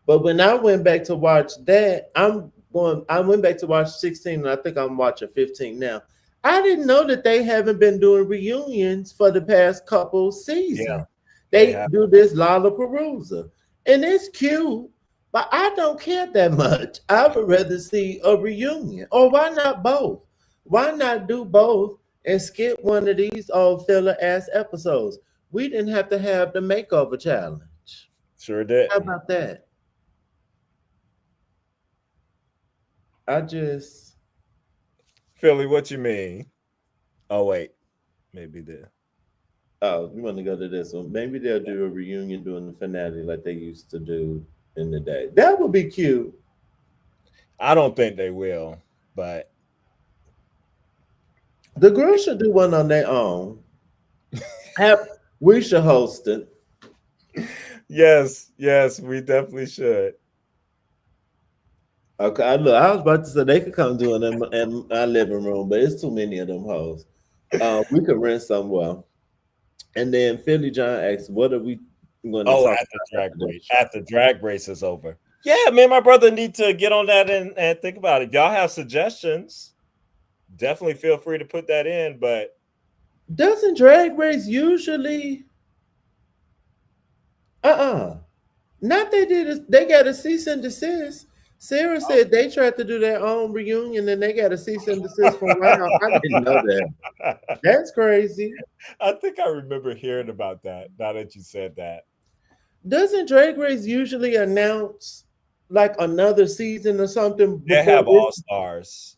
But when I went back to watch that, I went back to watch 16 and I think I'm watching 15 now. I didn't know that they haven't been doing reunions for the past couple Yeah, seasons. they They have. do this Lollapalooza. And it's cute, but I don't care that much. I would rather see a reunion. Or why not both? Why not do both and skip one of these old filler ass episodes? We didn't have to have the makeover challenge. Sure How didn't. about that? I just Philly, what you mean? Oh wait, maybe the. you want to go to this one? Maybe they'll do a reunion during the finale like they used to do in the day. That would be cute. I don't think they will, but The girls should do one on their own. Have we should host it. yes, yes, we definitely should. Okay, look, I was about to say they could come do it in our living room, but it's too many of them hoes. We could rent somewhere. And then Philly John asks, "What are we going to Oh, talk at the about drag after this race. show?" At the drag race is over. Yeah, me and my brother need to get on that and think about it. If y'all have suggestions, definitely feel free to put that in. But Doesn't Drag Race usually? Not they did. They got a cease and desist. Sarah said they tried to do their own reunion and they got a cease and desist from Wow. I didn't know that. That's crazy. I think I remember hearing about that. Now that you said that, Doesn't Drag Race usually announce like another season or something they before have this? all stars.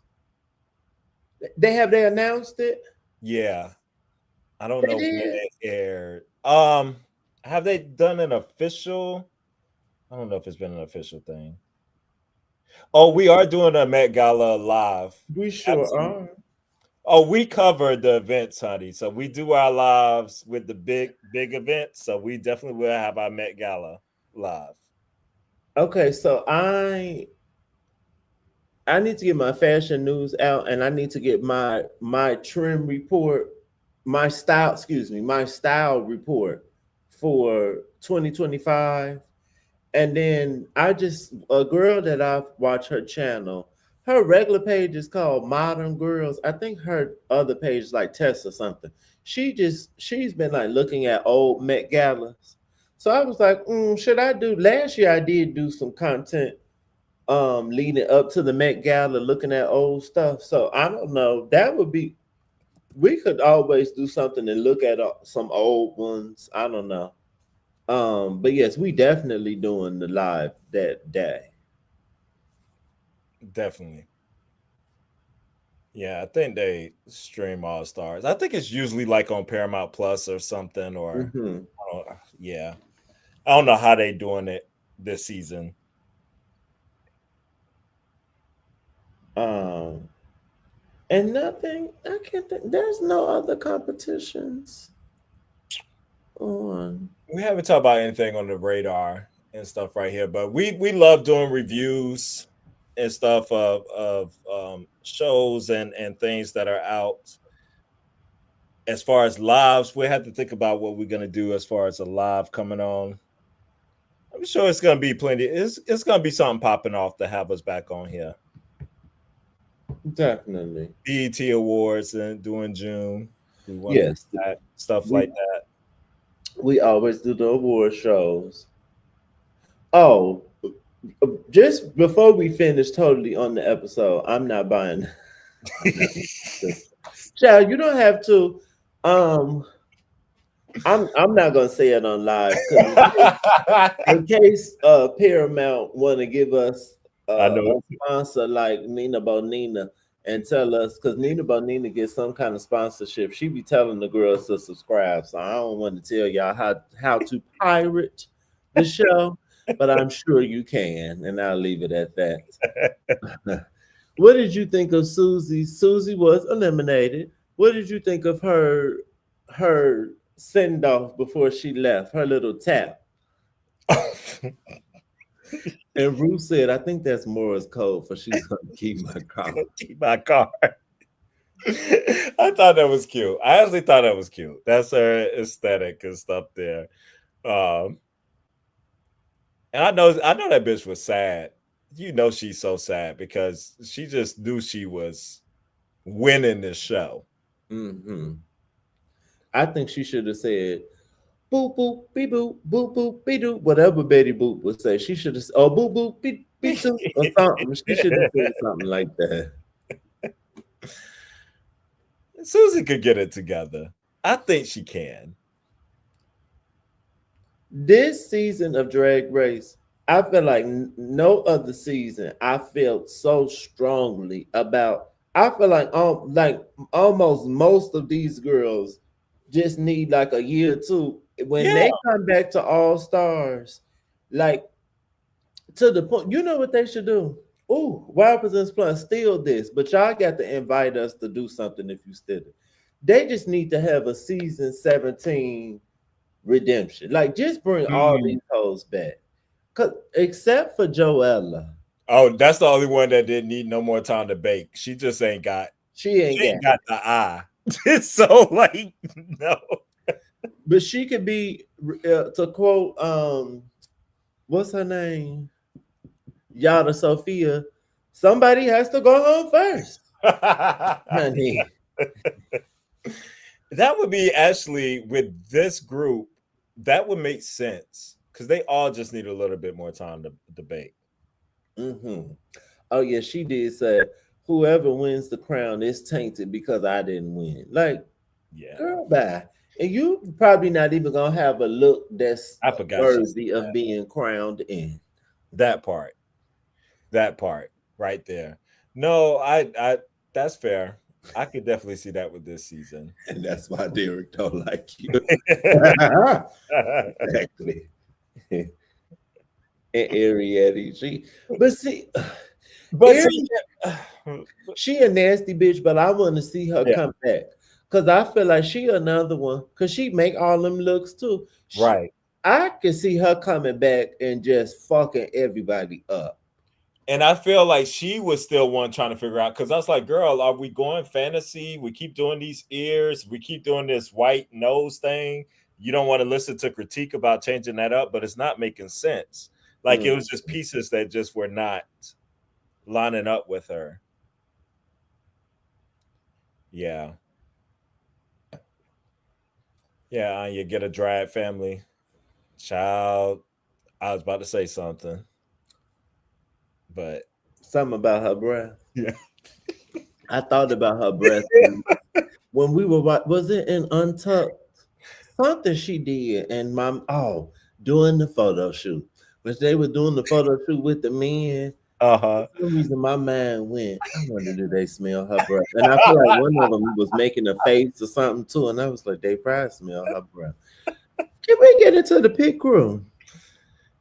They announced it? Yeah, I don't They know when did. it aired. Have they done an official? I don't know if it's been an official thing. Oh, we are doing a Met Gala live. We sure Absolutely. are. Oh, we cover the events, honey. So we do our lives with the big events. So we definitely will have our Met Gala live. Okay, so I need to get my fashion news out and I need to get my trim report, my style report for 2025. And then a girl that I've watched her channel, her regular page is called Modern Girls. I think her other page is like Tess or something. She's been like looking at old Met Galas. So I was like, should I do last year I did do some content leading up to the Met Gala looking at old stuff. So I don't know. That would be we could always do something and look at some old ones. I don't know. But yes, we definitely doing the live that day. Definitely. Yeah, I think they stream All Stars. I think it's usually like on Paramount Plus or something, or Hmm. yeah. I don't know how they doing it this season. Um, and nothing. I can't think. There's no other competitions on. We haven't talked about anything on the radar and stuff right here, but we love doing reviews and stuff of shows and things that are out. As far as lives, we have to think about what we're gonna do as far as a live coming on. I'm sure it's gonna be plenty. It's gonna be something popping off to have us back on here. Definitely. BET Awards and doing June. We want to do Yes, that stuff we like that. we always do the award shows. Oh, just before we finish totally on the episode, I'm not buying. I'm not. Child, you don't have to. Um, I'm not gonna say it on live because in case Paramount want to give us I a know. sponsor like Nina Bonina and tell us because Nina Bonina gets some kind of sponsorship, she be telling the girls to subscribe. So I don't want to tell y'all how to pirate the show, but I'm sure you can, and I'll leave it at that. What did you think of Susie? Susie was eliminated. What did you think of her send off before she left? Her little tap. And Ruth said, I think that's Morris code for she's gonna keep my car. Keep my car. I thought that was cute. I actually thought that was cute. That's her aesthetic and stuff there. Um, and I know that bitch was sad. You know she's so sad because she just knew she was winning this show. Hmm. I think she should have said boop boop beep boop boop boop be doo, whatever Betty Boop would say. She should have oh boop boop beep beep doo or something. She should have said something like that. Susie could get it together. I think she can. This season of Drag Race, I feel like no other season I felt so strongly about. I feel like almost most of these girls just need like a year or two when Yeah. they come back to All Stars, like to the point. You know what they should do? Ooh, Wild Presents Plus steal this, but y'all got to invite us to do something if you steal it. They just need to have a season 17 redemption. Like, just bring all Mm. these hoes back. Cause except for Joella. Oh, that's the only one that didn't need no more time to bake. She just ain't got. She ain't She got ain't it. got the eye. So like, no. But she could be to quote what's her name? Yada Sophia. Somebody has to go home first. Honey. That would be actually with this group. That would make sense because they all just need a little bit more time to debate. Hmm. Oh yeah, she did say whoever wins the crown is tainted because I didn't win. Like, Yeah, girl, bye. And you probably not even gonna have a look that's I forgot she said worthy of that. being crowned in. That part, that part, right there. No, I that's fair. I could definitely see that with this season. And that's why Derek don't like you. Exactly. And Ariette, but see, But see, Ari, she a nasty bitch, but I want to see her yeah, come back. Cause I feel like she another one. Cause she make all them looks too. right. I can see her coming back and just fucking everybody up. And I feel like she was still one trying to figure out because I was like, girl, are we going fantasy? We keep doing these ears, we keep doing this white nose thing. You don't want to listen to critique about changing that up, but it's not making sense. Like it Mm. was just pieces that just were not lining up with her. Yeah. Yeah, you get a drag family. Child, I was about to say something, but Something about her breath. yeah. I thought about her breath when we were was it in Untucked? Something she did, and doing the photo shoot. When they were doing the photo shoot with the men, Uh-huh. for some reason my mind went, I wonder do they smell her breath? And I feel like one of them was making a face or something too, and I was like, they probably smell her breath. Can we get into the pit crew?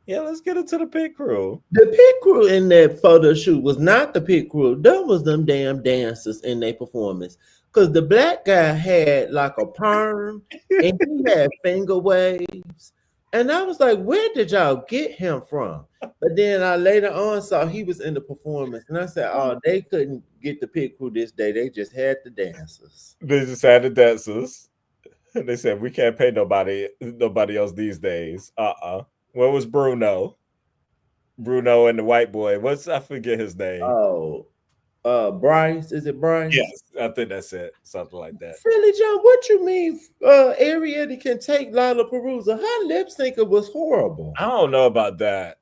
Yeah, let's get into the pit crew. The pit crew in that photo shoot was not the pit crew. That was them damn dancers in their performance. Cause the black guy had like a perm and he had finger waves. And I was like, where did y'all get him from? But then I later on saw he was in the performance. And I said, oh, they couldn't get the pit crew this day. They just had the dancers. They just had the dancers. They said we can't pay nobody else these days. What was Bruno? Bruno and the white boy. What's I forget his name. Oh, Bryce. Is it Bryce? Yes, I think that's it. Something like that. Philly John, what you mean? Arietta can take Lila Perusa. Her lip syncer was horrible. I don't know about that.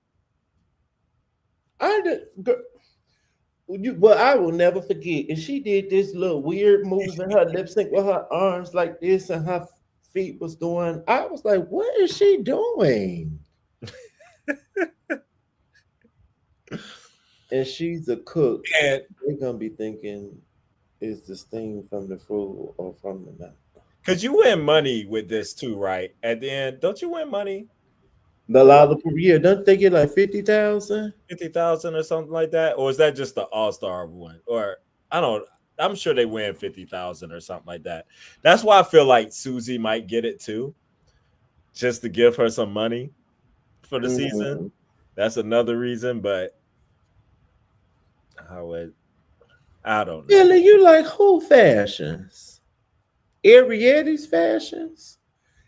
I did, well, I will never forget. And she did this little weird move in her lip sync with her arms like this, and her feet was doing. I was like, what is she doing? And she's a cook. And They're gonna be thinking, is this thing from the fruit or from the nut? because you win money with this too, right? At the end, don't you win money? The Lila Perusa, don't they get like 50,000? 50,000 or something like that, or is that just the all-star one? Or I don't. I'm sure they win 50,000 or something like that. That's why I feel like Susie might get it too, just to give her some money for the season. Mm-hmm. That's another reason, but how would I don't know. Billy, you like who fashions? Ariette's fashions?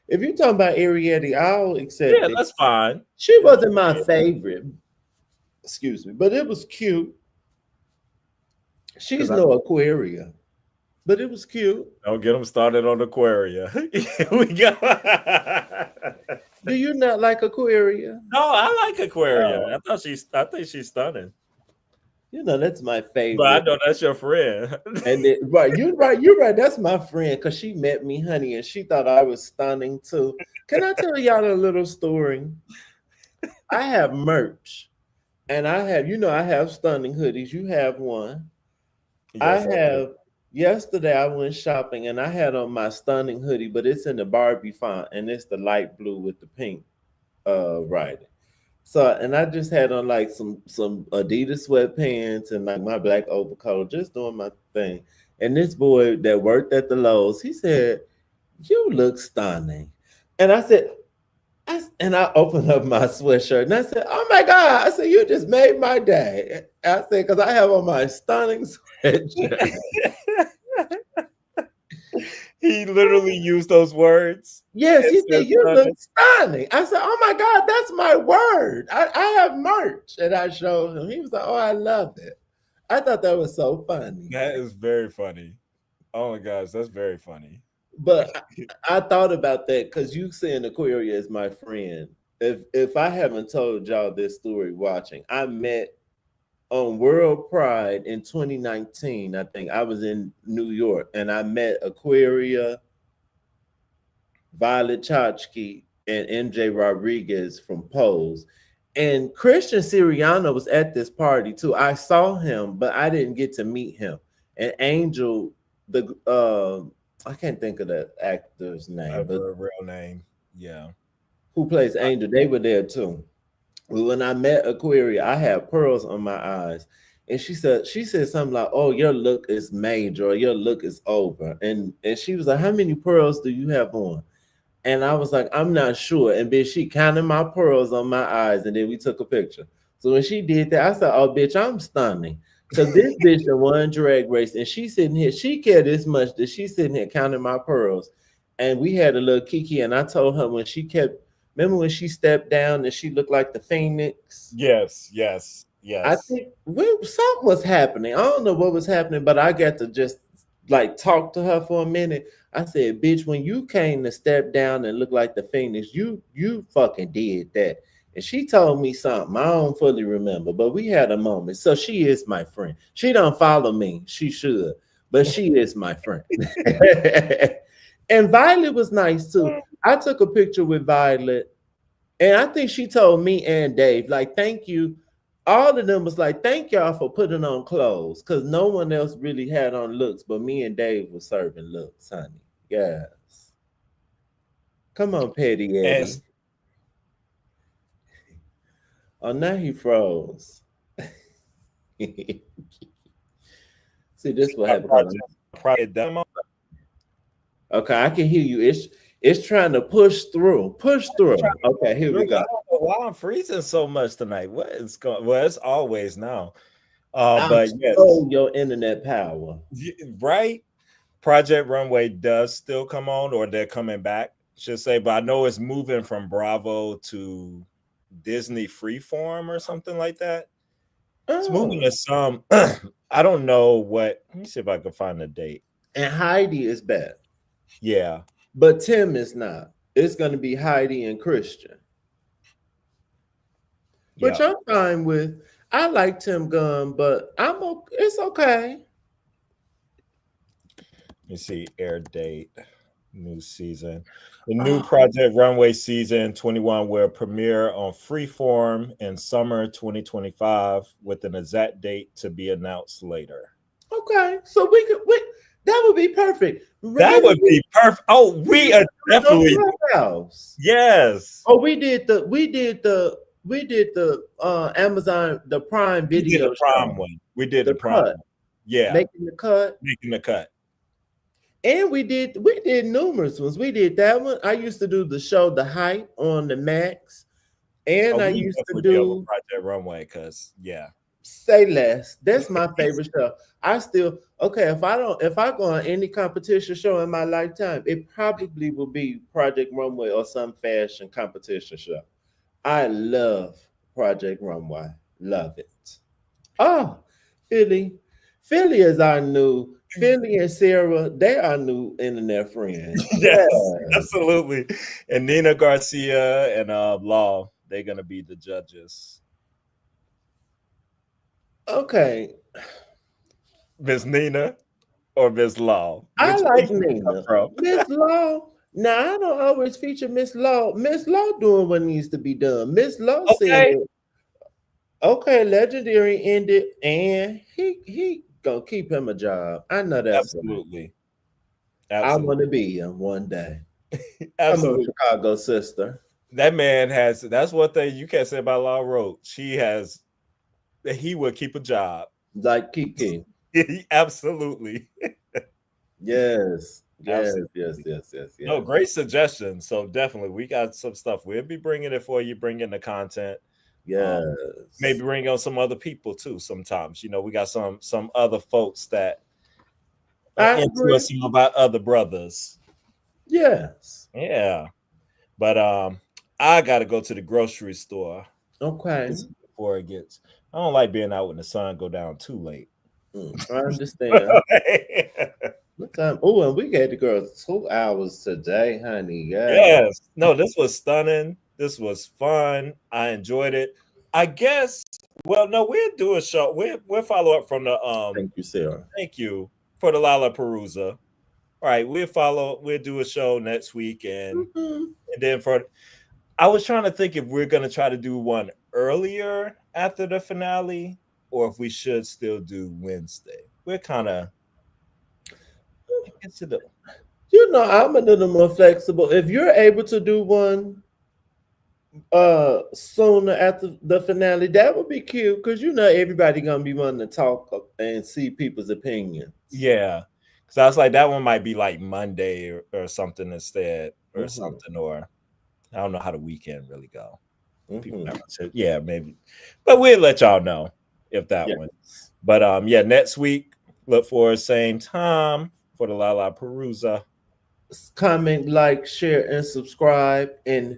If you're talking about Ariette, I'll accept Yeah, it. that's fine. She Yeah. wasn't my favorite, excuse me, but it was cute. Because She's I no Aquaria, but it was cute. don't get them started on Aquaria. We go. Do you not like Aquaria? No, I like Aquaria. Oh, I think she's stunning. that's my But I favorite. know that's your friend. And it, right. That's my friend because she met me, honey, and she thought I was stunning too. Can I tell y'all a little story? I have merch, and I have stunning hoodies. You have one. I Yes, I do. have. Yesterday, I went shopping, and I had on my stunning hoodie, but it's in the Barbie font, and it's the light blue with the pink writing. So, and I just had on like some Adidas sweatpants and like my black overcoat, just doing my thing. And this boy that worked at the Lowe's, he said, "You look stunning," and I opened up my sweatshirt and I said, "Oh my God!" I said, "You just made my day." I said, "Because I have on my stunning sweatshirt." He literally used those words. Yes, It he says said, "You look stunning. stunning." I said, "Oh my God, that's my word. I have merch." And I showed him. He was like, "Oh, I love it." I thought that was so funny. That is very funny. Oh my gosh, that's very funny. But I thought about that because you saying Aquaria is my friend. If I haven't told y'all this story watching, I met on World Pride in 2019. I think I was in New York and I met Aquaria, Violet Chachki, and MJ Rodriguez from Pose. And Christian Siriano was at this party too. I saw him, but I didn't get to meet him. And Angel, the I can't think of the actor's name, Of but her real name. Yeah. who plays Angel, they were there too. Well, when I met Aquaria, I had pearls on my eyes. And she said something like, "Oh, your look is major, or your look is over." And she was like, "How many pearls do you have on?" And I was like, "I'm not sure." And then she counted my pearls on my eyes, and then we took a picture. So when she did that, I said, "Oh, bitch, I'm stunning." Because this bitch that won drag race, and she sitting here, she cared this much that she's sitting here counting my pearls. And we had a little kiki, and I told her when she kept, remember when she stepped down and she looked like the phoenix? Yes, yes, I yes. think something was happening. I don't know what was happening, but I got to just like talk to her for a minute. I said, "Bitch, when you came to step down and look like the Phoenix, you fucking did that." And she told me something. I don't fully remember, but we had a moment. So she is my friend. She don't follow me. She should, but she is my friend. And Violet was nice too. I took a picture with Violet and I think she told me and Dave, like, "Thank you." All of them was like, "Thank y'all for putting on clothes." Because no one else really had on looks, but me and Dave was serving looks, honey. Yes. Come on, Petty And Eddie. Oh, now he froze. See, this what our happened. project, project demo. Okay, I can hear you. It's trying to push through. Push through. Okay, here we Really, go. I don't know why I'm freezing so much tonight. What is going? Well, it's always now. I'll But yes, show your internet power. right. Project Runway does still come on, or they're coming back, should say. But I know it's moving from Bravo to Disney Freeform or something like that. It's moving Oh. to some. I don't know what. Let me see if I can find the date. And Heidi is back. Yeah. But Tim is not. It's going to be Heidi and Christian, which Yep. I'm fine with. I like Tim Gunn, but it's okay. Let me see. Air date. New season. The new Oh, Project Runway season 21 will premiere on Freeform in summer 2025 with an exact date to be announced later. okay. So that would be perfect. That Remember would be perfect. Oh, we we are did on definitely Clubhouse. yes. Oh, we did the Amazon the Prime We did the video prom show. one. We did the The prom cut. one. Yeah, Making the cut. making the cut. And we did numerous ones. We did that one. I used to do the show The Hype on the Max. Oh, And I we used to definitely be over do Project Runway because yeah. Say less. That's my favorite show. I still okay. If I go on any competition show in my lifetime, it probably will be Project Runway or some fashion competition show. I love Project Runway. Love it. Oh, Philly. Philly is our new Philly and Sarah, they are new internet friends. Yes, Yes. absolutely. And Nina Garcia and Law, they're gonna be the judges. Okay. Miss Nina or Miss Law? I Which way like you come Nina. from? Miss Law. Now I don't always feature Miss Law. Miss Law doing what needs to be done. Miss Law said, Okay, okay, legendary ended, and he gonna keep him a job. I know that's right. absolutely, I want to absolutely, be him one day. Come on, absolutely. Chicago sister. That man has. That's one thing you can't say about Law Roach. She has. He will keep a job. Like Kiki. Absolutely, Yes. Yes, yes, absolutely. yes, yes, No, yes. great suggestion. So definitely, we got some stuff. We'll be bringing it for you. Bringing the content. Maybe Yes. bring on some other people too. Sometimes, we got some other folks that are I into agree. us, some of our other brothers. Yes. Yeah, but I got to go to the grocery store Okay. before it gets. I don't like being out when the sun go down too late. I understand. What time? Oh, and we gave the girls 2 hours today, honey. Yeah. Yes. No, this was stunning. This was fun. I enjoyed it. I guess. Well, no, we'll do a show. We'll follow up from the Thank you, Sarah. Thank you for the Lala Perusa. All right, we'll do a show next week, Mhm. and then for I was trying to think if we're gonna try to do one earlier after the finale, or if we should still do Wednesday. We're kind of it's the I'm a little more flexible. If you're able to do one sooner after the finale, that would be cute because everybody gonna be wanting to talk and see people's opinions. yeah. Because I was like that one might be like Monday or something instead, or Hmm. something, or I don't know how the weekend really go. People Hmm. never said, yeah, maybe, but we'll let y'all know if that one. Yes. But yeah, next week, look for same time for the Lala Perusa. Comment, like, share, and subscribe, and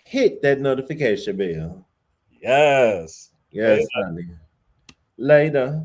hit that notification bell. Yes. Later. Yes, honey. Later.